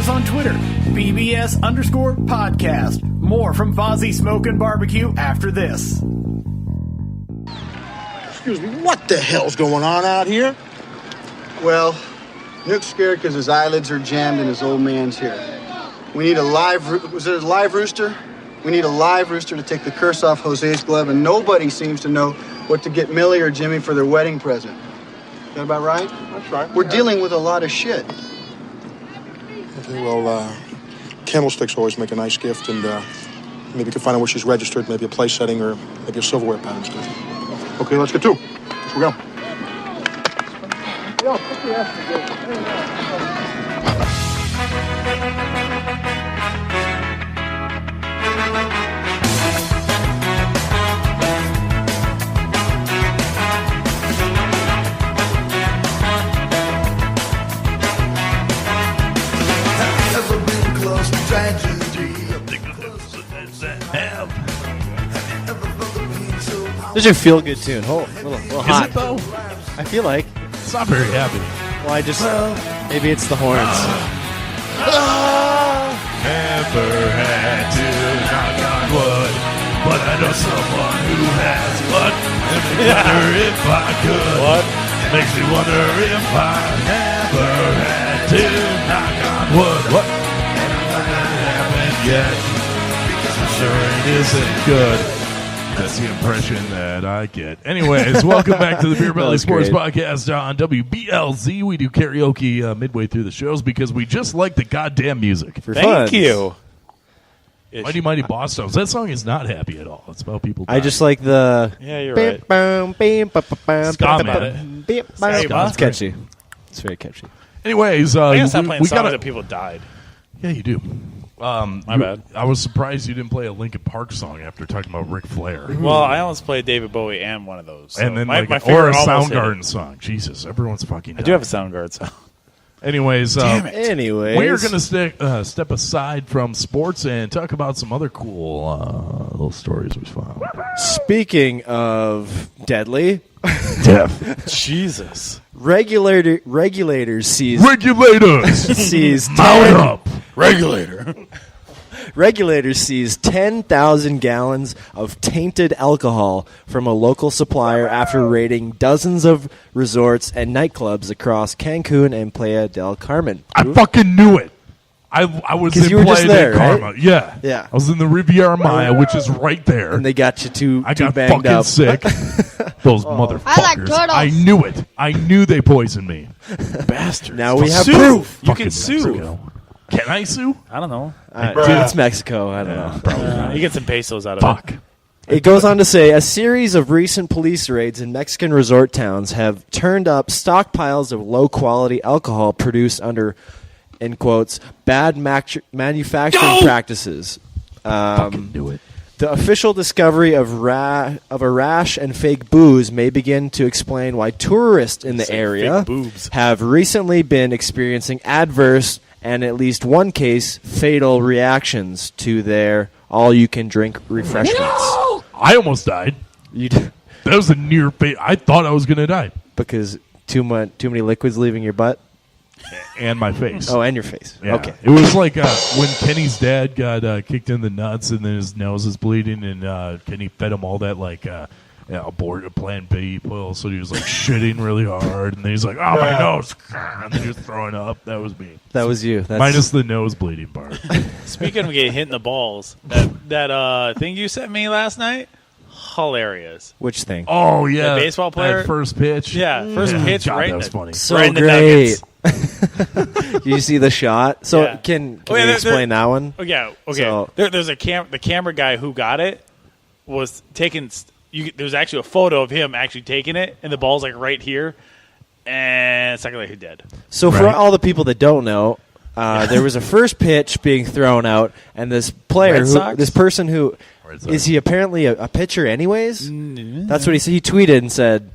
On Twitter, BBS_podcast. More from Fozzie Smokin' Barbecue after this. Excuse me, what the hell's going on out here? Well, Nook's scared because his eyelids are jammed and his old man's here. We need a live rooster? We need a live rooster to take the curse off Jose's glove, and nobody seems to know what to get Millie or Jimmy for their wedding present. Is that about right? That's right. We're dealing with a lot of shit. Okay, well, candlesticks always make a nice gift, and maybe you can find out where she's registered, maybe a place setting or maybe a silverware pattern's good. Okay, let's get to it. Here we go. have. This is a feel-good tune. Little hot. Is it, though? I feel like. It's not very happy. Well, maybe it's the horns. Never had to knock on wood, but I know someone who has what? Makes me wonder if I could. What? Makes me wonder if I never had to knock on wood. What? And I'm not gonna happen yet. I'm sure it isn't good. That's the impression that I get. Anyways, welcome back to the Beer Belly Sports Podcast on WBLZ. We do karaoke midway through the shows because we just like the goddamn music. Thank you. Mighty Mighty Boss Tones. That song is not happy at all. It's about people dying. I just like the... Yeah, you're right. Ska man. It's catchy. It's very catchy. Anyways, I gotta stop playing songs that people died. Yeah, you do. My bad. I was surprised you didn't play a Linkin Park song after talking about Ric Flair. Well, I almost played David Bowie and one of those. So and then my or a Soundgarden song. Jesus, everyone's fucking I do have a Soundgarden song. Anyways, damn it. We're going to step aside from sports and talk about some other cool little stories we found. Speaking of deadly... Death. Jesus. Regulators sees... Regulators! Mount up! Regulator. Regulators seized 10,000 gallons of tainted alcohol from a local supplier after raiding dozens of resorts and nightclubs across Cancun and Playa del Carmen. I fucking knew it. I was in Playa del Carmen. Right? Yeah. I was in the Riviera Maya, which is right there. And they got you too I got banged fucking up. sick. Those motherfuckers. I like turtles. I knew it. I knew they poisoned me. Bastards. Now we have sue. proof. You can sue. Mexico. Can I sue? I don't know. Dude, it's Mexico. I don't know. Probably you get some pesos out of it. It goes on to say, a series of recent police raids in Mexican resort towns have turned up stockpiles of low-quality alcohol produced under, in quotes, bad manufacturing practices. Fucking do it. The official discovery of a rash and fake booze may begin to explain why tourists in the area have recently been experiencing adverse and at least one case fatal reactions to their all-you-can-drink refreshments. No! I almost died. That was a near fate. I thought I was going to die. Because too many liquids leaving your butt? And my face. Oh, and your face. Yeah. Okay. It was like when Kenny's dad got kicked in the nuts and then his nose is bleeding and Kenny fed him all that aborted Plan B pill, so he was like shitting really hard and then he's like, oh, my nose. And then he was throwing up. That was me. That was you. Minus the nose bleeding part. Speaking of getting hit in the balls, that thing you sent me last night, hilarious. Which thing? Oh, yeah. The baseball player. That first pitch. Yeah, first pitch. God, right. That was funny. So right in the great. nuggets. You see the shot? So Yeah. can you explain that one? Oh, yeah. Okay. So, There's the camera guy who got it was taking. There's actually a photo of him actually taking it, and the ball's like right here, and second later dead. So for all the people that don't know, there was a first pitch being thrown out, and this player, this person who is he apparently a pitcher anyways? Mm-hmm. That's what he said. He tweeted and said,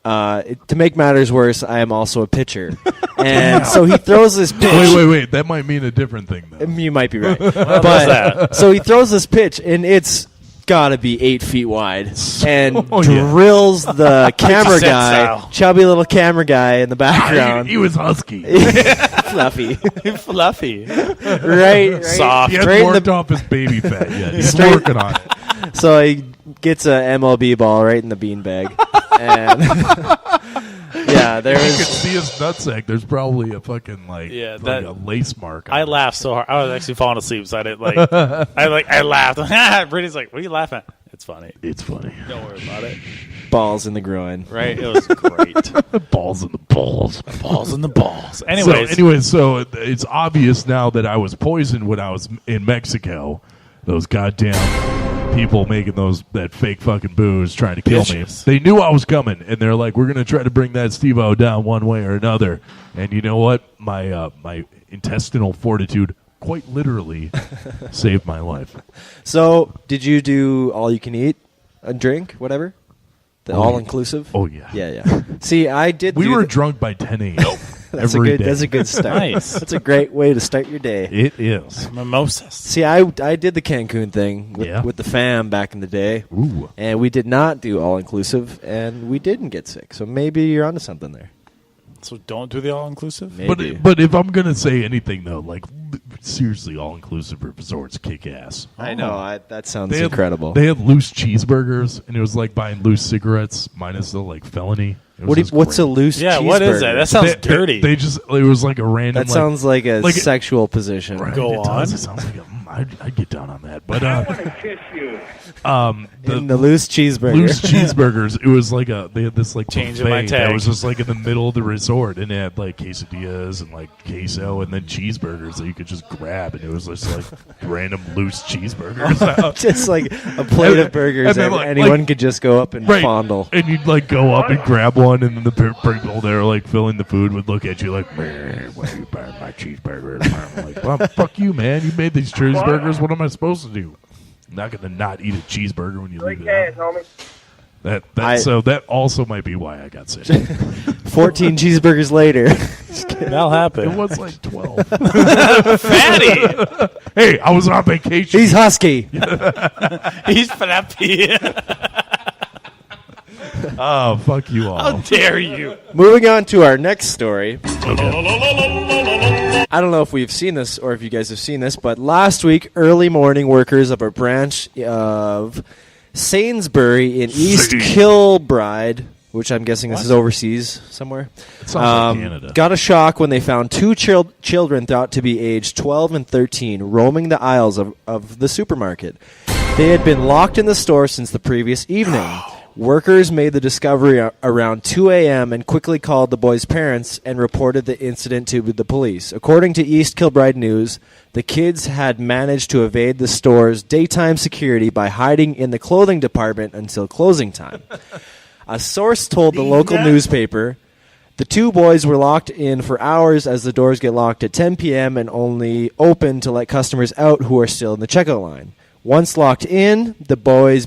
to make matters worse, I am also a pitcher. And so he throws this pitch. Wait. That might mean a different thing, though. You might be right. But so he throws this pitch, and it's got to be 8 feet wide, and drills the camera guy, chubby little camera guy in the background. He was husky. Fluffy. Fluffy. Right. Soft. He hasn't worked off his baby fat yet. He's working on it. So he gets a MLB ball right in the beanbag. And yeah, there you is. could see his nutsack. There's probably a fucking a lace mark. I laughed so hard. I was actually falling asleep, so I didn't like. I laughed. Brittany's like, "What are you laughing at?" It's funny. It's funny. Don't worry about it. Balls in the groin. Right? It was great. Balls in the balls. Balls in the balls. Anyways, so it's obvious now that I was poisoned when I was in Mexico. Those goddamn people making that fake fucking booze trying to kill me. They knew I was coming, and they're like, we're going to try to bring that Steve-O down one way or another. And you know what? My intestinal fortitude quite literally saved my life. So did you do all you can eat and drink, whatever? The all-inclusive? Oh, yeah. Yeah. See, I did We were drunk by 10 a.m. That's a good start. Nice. That's a great way to start your day. It is. Mimosas. See, I did the Cancun thing with the fam back in the day. Ooh. And we did not do all-inclusive, and we didn't get sick. So maybe you're onto something there. So don't do the all-inclusive? But if I'm going to say anything, though, like, seriously, all-inclusive resorts kick ass. I know. That sounds incredible. They had loose cheeseburgers, and it was like buying loose cigarettes minus the, like, felony. What's a loose cheeseburger? What is that? That sounds dirty. It was like a random... That sounds like a sexual position. Right, Go on. It sounds like I'd get down on that. But I want to kiss you. The loose cheeseburger. Loose cheeseburgers. It was like they had this like Change in buffet my tag. that was just like in the middle of the resort, and it had like quesadillas and like queso, and then cheeseburgers that you could just grab, and it was just like random loose cheeseburgers. Just like a plate of burgers, and anyone could just go up and fondle. And you'd like go up and grab one, and then the people there like filling the food would look at you like, "Man, why are you buying my cheeseburgers?" I'm like, well, fuck you, man. You made these cheeseburgers. What am I supposed to do? I'm not going to not eat a cheeseburger when you leave it out. So that also might be why I got sick. 14 cheeseburgers later. That'll happen. It was like 12. Fatty! Hey, I was on vacation. He's husky. He's flappy. Oh, fuck you all. How dare you? Moving on to our next story. I don't know if we've seen this or if you guys have seen this, but last week, early morning workers of a branch of Sainsbury in East Kilbride, which I'm guessing this is overseas somewhere, It sounds like Canada. got a shock when they found two children thought to be aged 12 and 13 roaming the aisles of the supermarket. They had been locked in the store since the previous evening. Workers made the discovery around 2 a.m. and quickly called the boys' parents and reported the incident to the police. According to East Kilbride News, the kids had managed to evade the store's daytime security by hiding in the clothing department until closing time. A source told the local newspaper the two boys were locked in for hours as the doors get locked at 10 p.m. and only open to let customers out who are still in the checkout line. Once locked in, the boys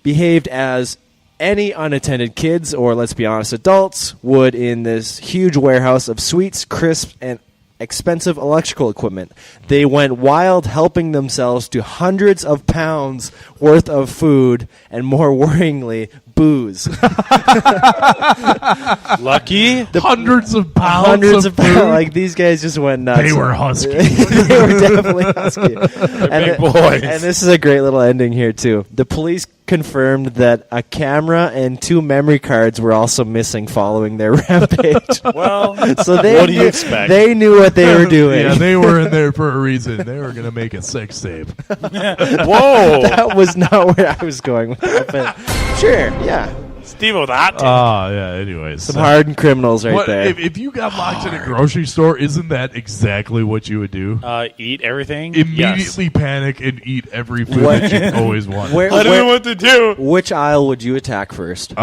behaved as any unattended kids, or let's be honest, adults, would in this huge warehouse of sweets, crisps, and expensive electrical equipment. They went wild, helping themselves to hundreds of pounds worth of food, and more worryingly, booze. Lucky? Hundreds of pounds Hundreds of of pounds. food? Like, these guys just went nuts. They were husky. They were definitely husky. Big boys. And this is a great little ending here, too. The police confirmed that a camera and 2 memory cards were also missing following their rampage. Well, so what do you expect? They knew what they were doing. Yeah, they were in there for a reason. They were going to make a sex tape. Whoa! That was not where I was going with that. But sure, yeah. Steve-O the hot take. Oh, yeah, anyways. Some hardened criminals right there. If you got locked in a grocery store, isn't that exactly what you would do? Eat everything? Immediately panic and eat every food that you've always wanted. I don't know what to do. Which aisle would you attack first?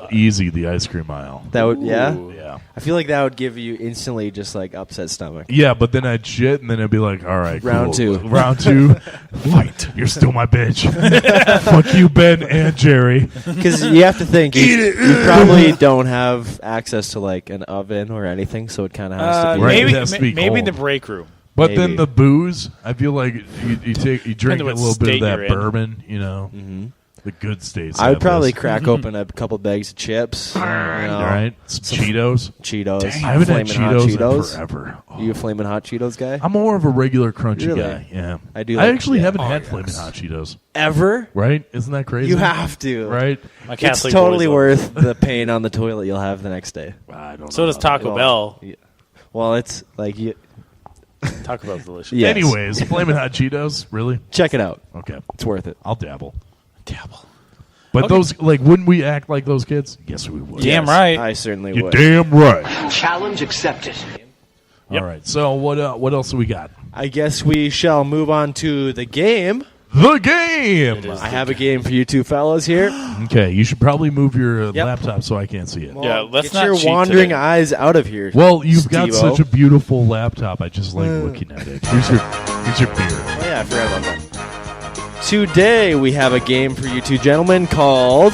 Easy, the ice cream aisle. That would, yeah? Yeah. I feel like that would give you instantly just like upset stomach. Yeah, but then I'd shit, and then I'd be like, all right, Round cool. 2. Round 2, fight. You're still my bitch. Fuck you, Ben and Jerry. Because you have to think, you probably don't have access to like an oven or anything, so it kind of has to be. Maybe, it has to be maybe cold. the break room. But Maybe. then the booze, I feel like you drink a what little bit state of that you're in. bourbon, you know. Mm-hmm. The good states. I would have probably this. crack open a couple bags of chips. All right, some Cheetos. Cheetos. Dang, I haven't had Flamin' Hot Cheetos in forever. Oh. You a Flamin' Hot Cheetos guy? I'm more of a regular crunchy Really? guy. Yeah, I do. I like- actually yeah. haven't had Flamin' Hot Cheetos. Ever? Right? Isn't that crazy? You have to. Right? My It's Catholic totally boys worth the pain on the toilet you'll have the next day. I don't know. So does Taco Bell. Yeah. Well, it's like you. Taco Bell's delicious. Yes. Anyways, Flamin' Hot Cheetos, really? Check it out. Okay, It's worth it. I'll dabble. Dabble. But Okay. those, like, wouldn't we act like those kids? Yes, we would. Damn right. I certainly You're would. damn right. Challenge accepted. All right. So what else do we got? I guess we shall move on to the game. The game. I have a game for you two fellas here. Okay, you should probably move your Yep. laptop so I can't see it. Yeah, let's Get not your cheat wandering today. eyes out of here. Well, you've got Steve-O. such a beautiful laptop. I just like looking at it. Here's your beer. Oh, yeah, I forgot about that. Today we have a game for you two gentlemen called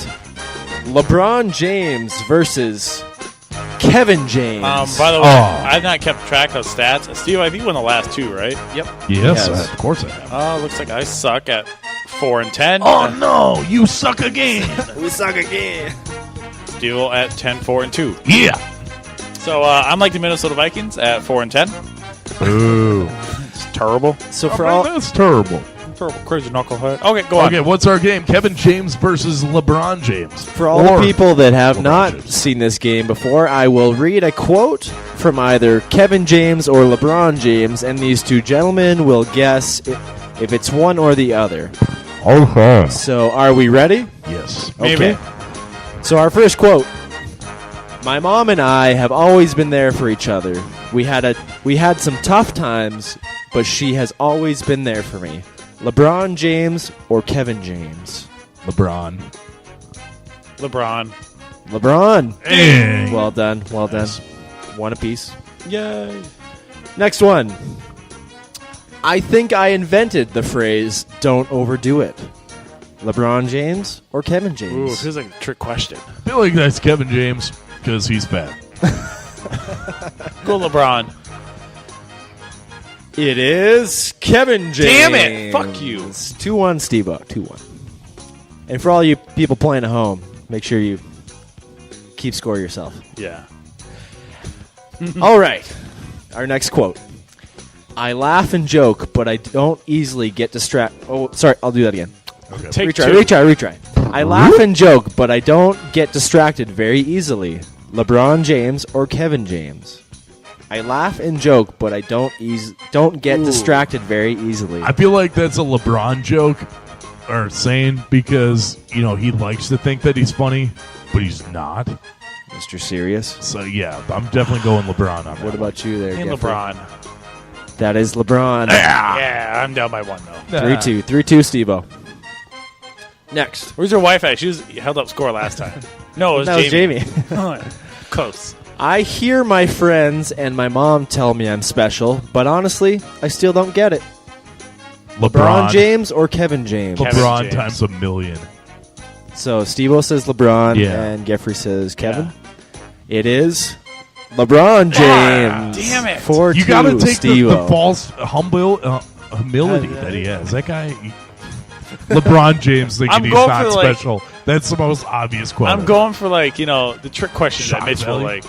LeBron James versus Kevin James? By the way, I've not kept track of stats. Steve, I think you won the last two, right? Yep. Yes, of course I have. Looks like I suck at 4 and 10. Oh, no. You suck again. We suck again. Steve at 10, 4 and 2. Yeah. So I'm like the Minnesota Vikings at 4 and 10. Ooh. It's terrible. So for all that's terrible. Crazy knucklehead. Okay, go on. Okay, what's our game? Kevin James versus LeBron James. For all the people that have not seen this game before, I will read a quote from either Kevin James or LeBron James, and these two gentlemen will guess if it's one or the other. Okay. So, are we ready? Yes. Maybe. Okay. So, our first quote. My mom and I have always been there for each other. We had some tough times, but she has always been there for me. LeBron James or Kevin James? LeBron. LeBron. Hey. Well done. Nice. One apiece. Yay. Next one. I think I invented the phrase, don't overdo it. LeBron James or Kevin James? Ooh, it feels like a trick question. I feel like that's Kevin James because he's fat. Go LeBron. It is Kevin James. Damn it. Fuck you. 2-1 Steve-O. 2-1. And for all you people playing at home, make sure you keep score yourself. Yeah. All right. Our next quote. I laugh and joke, but I don't easily get distracted. Oh, sorry. I'll do that again. Okay. Retry. I laugh and joke, but I don't get distracted very easily. LeBron James or Kevin James? I laugh and joke, but I don't get distracted very easily. I feel like that's a LeBron joke or saying because, he likes to think that he's funny, but he's not. Mr. Serious. So, yeah, I'm definitely going LeBron on that. What about you there, And Jeffrey? LeBron. That is LeBron. Yeah, I'm down by 1, though. 3-2. 3-2, Steve-O. Next. Where's your wife at? She held up score last time. No, it was Jamie. Close. I hear my friends and my mom tell me I'm special, but honestly, I still don't get it. LeBron James or Kevin James? LeBron James. times a million. So Steve-O says LeBron, and Jeffrey says Kevin. Yeah. It is LeBron James. Damn it. 4-2, You got to take the Steve-O. false humility that he has. That guy, LeBron James thinking he's not special. That's the most obvious quote. I'm going for the trick questions that Mitch will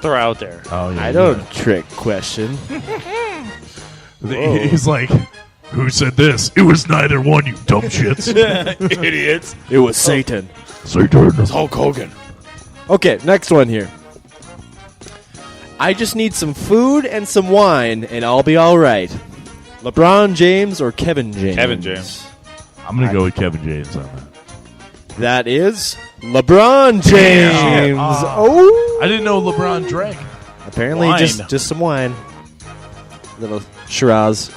throw out there. Oh yeah, I don't trick question. He's like, who said this? It was neither one, you dumb shits. Idiots. It was Satan. Satan. It's Hulk Hogan. Okay, next one here. I just need some food and some wine, and I'll be all right. LeBron James or Kevin James? Kevin James. I'm going to go with Kevin James on that. That is LeBron James. Oh, I didn't know LeBron drank. Apparently, Wine. just some wine. Little Shiraz.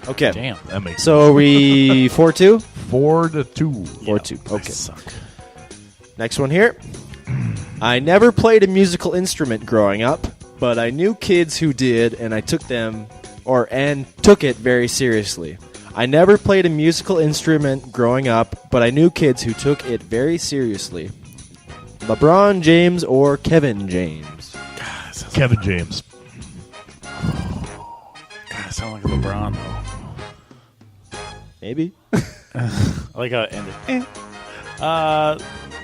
Okay. Damn. That makes So are we 4-2? 4-2. 4-2. Okay. Suck. Next one here. I never played a musical instrument growing up, but I knew kids who did, and I took it very seriously. I never played a musical instrument growing up, but I knew kids who took it very seriously. LeBron James or Kevin James? Kevin James. God, I sound like a LeBron, though. Maybe. I like how it ended.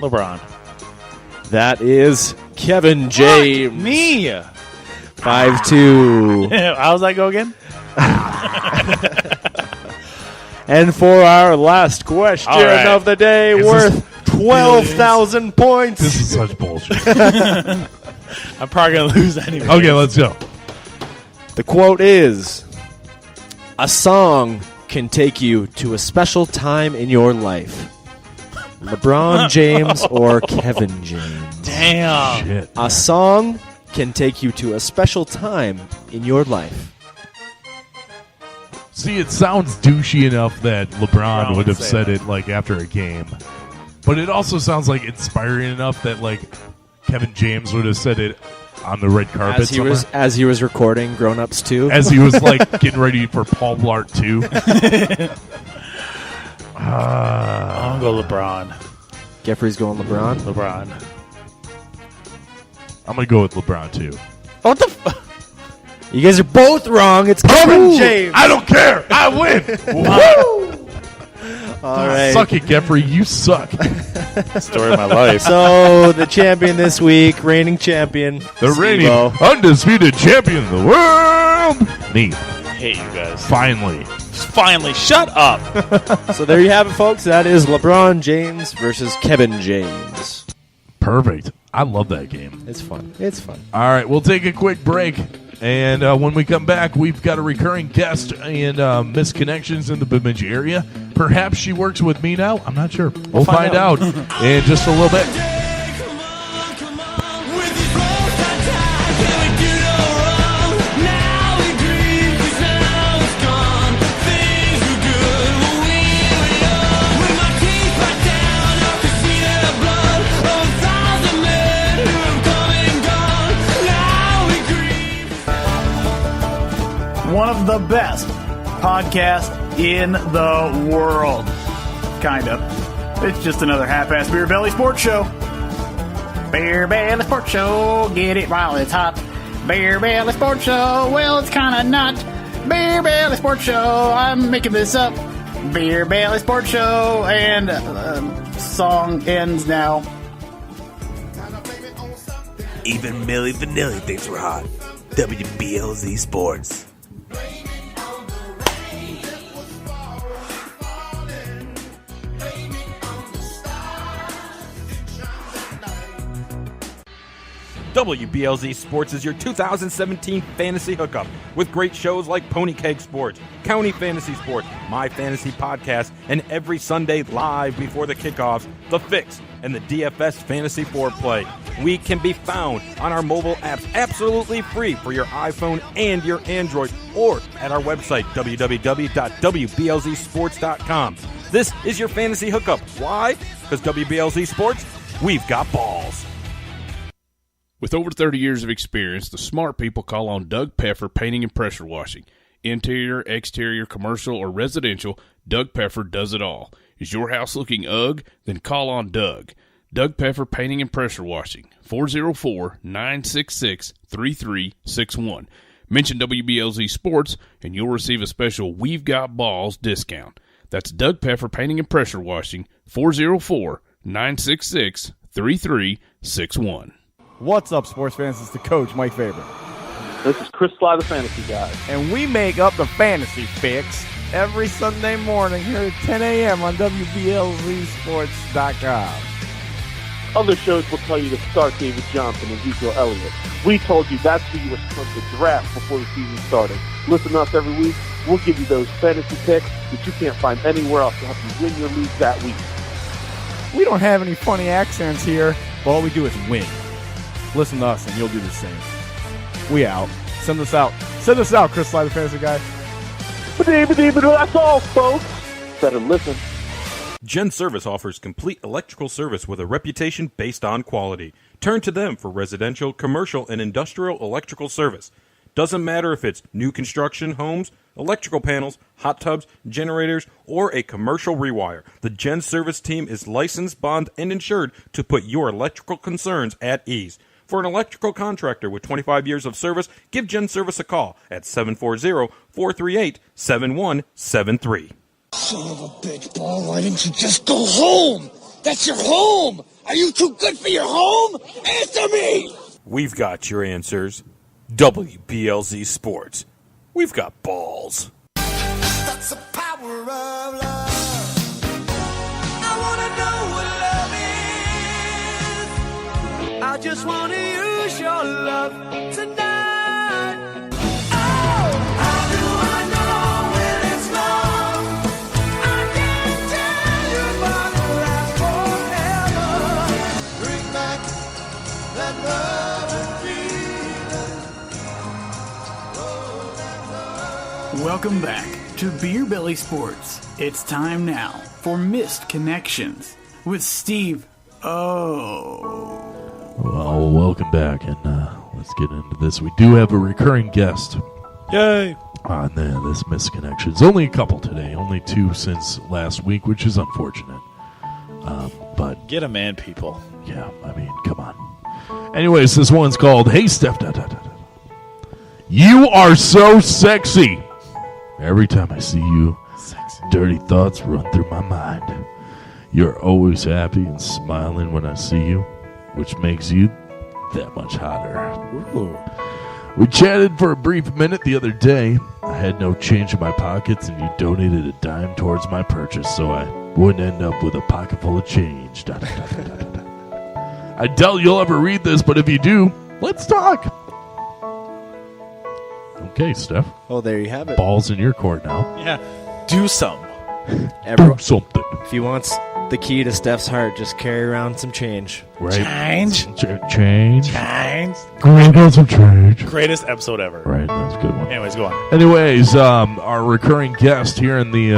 LeBron. That is Kevin James. Me. 5-2. How's that go again? And for our last question of the day, worth 12,000 points. This is such bullshit. I'm probably going to lose anyway. Okay, let's go. The quote is, a song can take you to a special time in your life. LeBron James or Kevin James? Damn. Shit. A song can take you to a special time in your life. See, it sounds douchey enough that LeBron would have said it after a game. But it also sounds inspiring enough that Kevin James would have said it on the red carpet as he was recording Grown Ups 2. As he was getting ready for Paul Blart 2. I'm going to go LeBron. Jeffrey's going LeBron. LeBron. I'm going to go with LeBron, too. What the You guys are both wrong. It's Kevin James. I don't care. I win. Woo! All right. Suck it, Geoffrey. You suck. Story of my life. So, the champion this week, reigning champion. The reigning undisputed champion of the world. Me. I hate you guys. Finally. Finally. Shut up. So, there you have it, folks. That is LeBron James versus Kevin James. Perfect. I love that game. It's fun. It's fun. All right. We'll take a quick break. And when we come back, we've got a recurring guest and Miss Connections in the Bemidji area. Perhaps she works with me now. I'm not sure. We'll find out in just a little bit. One of the best podcasts in the world. Kind of. It's just another half-ass Beer Belly Sports Show. Beer Belly Sports Show, get it while it's hot. Beer Belly Sports Show, well, it's kind of not. Beer Belly Sports Show, I'm making this up. Beer Belly Sports Show, and song ends now. Even Milli Vanilli thinks we're hot. WBLZ Sports. WBLZ Sports is your 2017 fantasy hookup with great shows like Pony Keg Sports, County Fantasy Sports, My Fantasy Podcast, and every Sunday live before the kickoffs, The Fix, and the DFS Fantasy Foreplay. We can be found on our mobile apps absolutely free for your iPhone and your Android, or at our website, www.wblzsports.com. This is your fantasy hookup. Why? Because WBLZ Sports, we've got balls. With over 30 years of experience, the smart people call on Doug Peffer Painting and Pressure Washing. Interior, exterior, commercial, or residential, Doug Peffer does it all. Is your house looking ugh? Then call on Doug. Doug Peffer Painting and Pressure Washing, 404-966-3361. Mention WBLZ Sports, and you'll receive a special We've Got Balls discount. That's Doug Peffer Painting and Pressure Washing, 404-966-3361. What's up, sports fans? It's the coach, Mike Faber. This is Chris Sly, the fantasy guy. And we make up the fantasy fix every Sunday morning here at 10 a.m. on WBLZSports.com. Other shows will tell you to start David Johnson and Ezekiel Elliott. We told you that's who you were supposed to draft before the season started. Listen to us every week. We'll give you those fantasy picks that you can't find anywhere else to help you win your league that week. We don't have any funny accents here, but all we do is win. Listen to us and you'll do the same. We out. Send us out. Send us out, Chris Sly, the fantasy guy. That's all, folks. Better listen. Gen Service offers complete electrical service with a reputation based on quality. Turn to them for residential, commercial, and industrial electrical service. Doesn't matter if it's new construction, homes, electrical panels, hot tubs, generators, or a commercial rewire. The Gen Service team is licensed, bond, and insured to put your electrical concerns at ease. For an electrical contractor with 25 years of service, give Gen Service a call at 740-438-7173. Son of a bitch, Paul, why didn't you just go home? That's your home! Are you too good for your home? Answer me! We've got your answers. WBLZ Sports. We've got balls. That's the power of love. I wanna know what love is. I just wanna use your love tonight. Oh, how do I know when it's love? I can't tell you, but it lasts forever. Bring back that love and feeling. Welcome back to Beer Belly Sports. It's time now for Missed Connections with Steve O. Well, welcome back, and let's get into this. We do have a recurring guest. Yay! On this Misconnections. Only a couple today. Only two since last week, which is unfortunate. But get a man, people. Yeah, I mean, come on. Anyways, this one's called Hey Steph. You are so sexy. Every time I see you, dirty thoughts run through my mind. You're always happy and smiling when I see you, which makes you that much hotter. Ooh. We chatted for a brief minute the other day. I had no change in my pockets, and you donated a dime towards my purchase, so I wouldn't end up with a pocket full of change. I doubt you'll ever read this, but if you do, let's talk. Okay, Steph. Oh, there you have it. Ball's in your court now. Yeah. Do some. Do something. If he wants the key to Steph's heart, just carry around some change. Right. Change. Change. Change. Some change. Greatest episode ever. Right, that's a good one. Anyways, go on. Anyways, our recurring guest here in the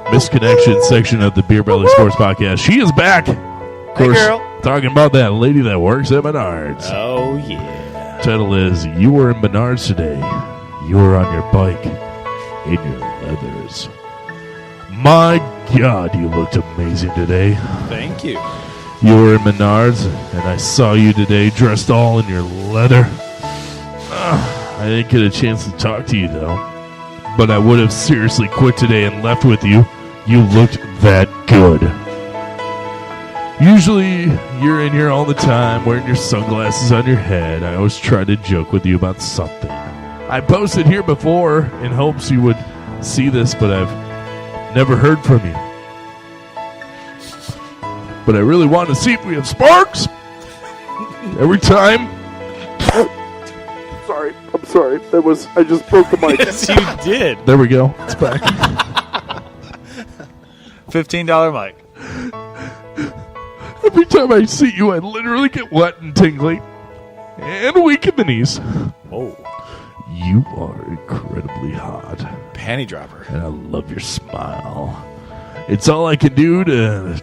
Misconnection section of the Beer Belly Sports Podcast, she is back. Of course, girl. Talking about that lady that works at Menards. Oh, yeah. Title is, You Were in Menards Today. You were on your bike in your leathers. My God, you looked amazing today. Thank you. You were in Menards, and I saw you today dressed all in your leather. I didn't get a chance to talk to you, though. But I would have seriously quit today and left with you. You looked that good. Usually, you're in here all the time, wearing your sunglasses on your head. I always try to joke with you about something. I posted here before in hopes you would see this, but I've never heard from you. But I really want to see if we have sparks. Every time. Sorry. I'm sorry. I just broke the mic. Yes, you did. There we go. It's back. $15 mic. Every time I see you, I literally get wet and tingly. And weak in the knees. Oh. You are incredibly hot. Panty dropper. And I love your smile. It's all I can do to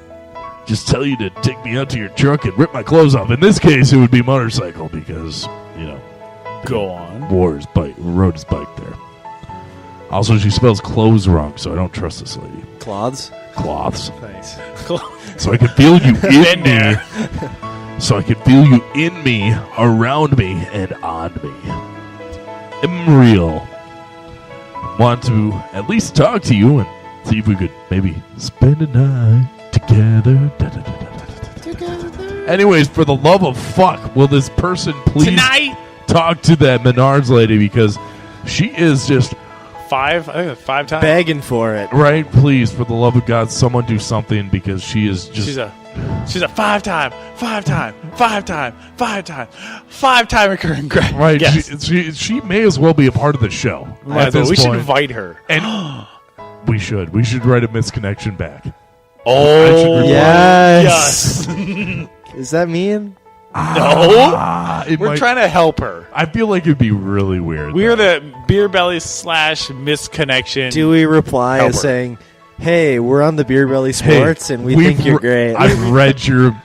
just tell you to take me out to your truck and rip my clothes off. In this case, it would be motorcycle because, you know. Go on. Rode his bike there. Also, she spells clothes wrong, so I don't trust this lady. Cloths? Cloths. Nice. So I can feel you in me. So I can feel you in me, around me, and on me. I'm real. Want to at least talk to you and see if we could maybe spend a night together. Anyways, for the love of fuck, will this person please talk to that Menards lady, because she is just I think 5 times. Begging for it. Right, please, for the love of God, someone do something, because she is just... She's a 5-time recurring guest. Right, she may as well be a part of the show. We should invite her. And we should write a misconnection back. Oh, yes. Is that mean? No, we're trying to help her. I feel like it'd be really weird. We're the Beer Belly / Misconnection. Do we reply saying, "Hey, we're on the Beer Belly Sports, and we think you're great"? I've read your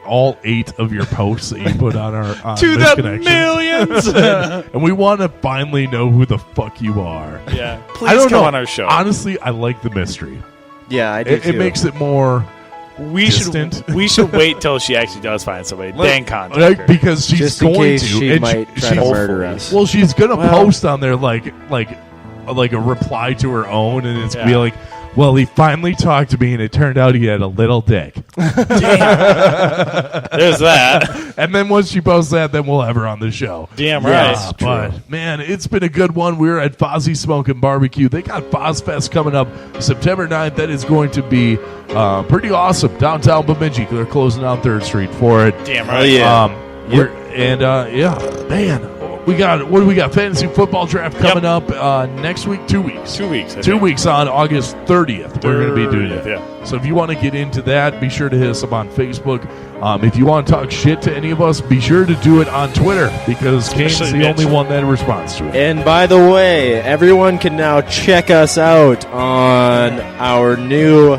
all 8 of your posts that you put on our to the millions, and we want to finally know who the fuck you are. Yeah, please come on our show. Honestly, I like the mystery. Yeah, I do. It makes it more. We should wait till she actually does find somebody, then contact her. Because she's just in going case to. She might try to murder us. Well, she's gonna post on there like a reply to her own, and it's gonna be like, well, he finally talked to me, and it turned out he had a little dick. Damn. There's that. And then once she posts that, then we'll have her on the show. Damn right. But, man, it's been a good one. We're at Fozzie Smoking Barbecue. They got FozFest coming up September 9th. That is going to be pretty awesome. Downtown Bemidji. They're closing out 3rd Street for it. Damn right. Man. We got fantasy football draft coming up next week, 2 weeks. 2 weeks. 2 weeks on August 30th. We're going to be doing it. Yeah. So if you want to get into that, be sure to hit us up on Facebook. If you want to talk shit to any of us, be sure to do it on Twitter, because Kane's the only one that responds to it. And by the way, everyone can now check us out on our new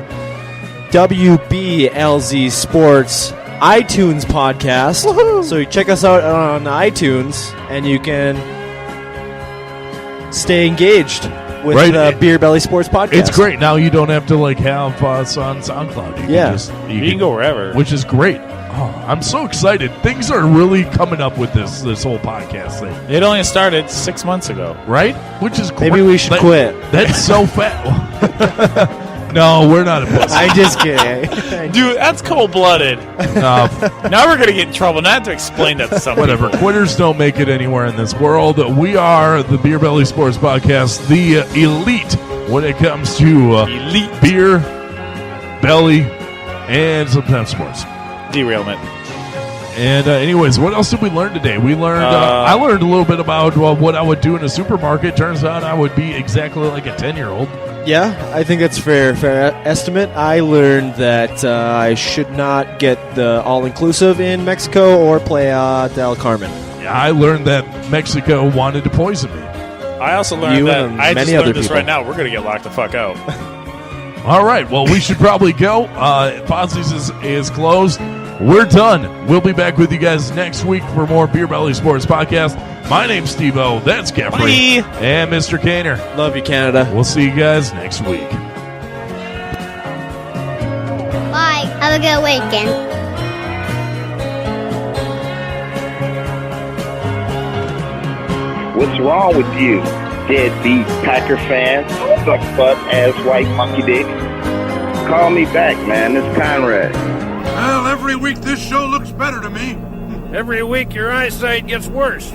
WBLZ Sports iTunes podcast. Woo-hoo! So you check us out on iTunes, and you can stay engaged with Right. the Beer Belly Sports Podcast. It's great. Now you don't have to have us on SoundCloud. You can go wherever, which is great. Oh, I'm so excited. Things are really coming up with this whole podcast thing. It only started 6 months ago, right? Which is Maybe we should quit. That's so fat. No, we're not a pussy. I'm just kidding. Dude, that's cold-blooded. Now we're going to get in trouble. Not have to explain that to someone. Whatever. Quitters don't make it anywhere in this world. We are the Beer Belly Sports Podcast, the elite when it comes to elite beer, belly, and sometimes sports. Derailment. And anyways, what else did we learn today? We learned. I learned a little bit about what I would do in a supermarket. Turns out I would be exactly like a 10-year-old. Yeah, I think that's fair estimate. I learned that I should not get the all-inclusive in Mexico or play Del Carmen. Yeah, I learned that Mexico wanted to poison me. I also learned that I just learned this right now. We're going to get locked the fuck out. All right, well, we should probably go. Fozzies is closed. We're done. We'll be back with you guys next week for more Beer Belly Sports Podcast. My name's Steve-O. That's Jeffrey. Bye. And Mr. Kaner. Love you, Canada. We'll see you guys next week. Bye. Have a good weekend. What's wrong with you, deadbeat Packer fan? Suck butt ass white monkey dick. Call me back, man. It's Conrad. Well, every week this show looks better to me. Every week your eyesight gets worse.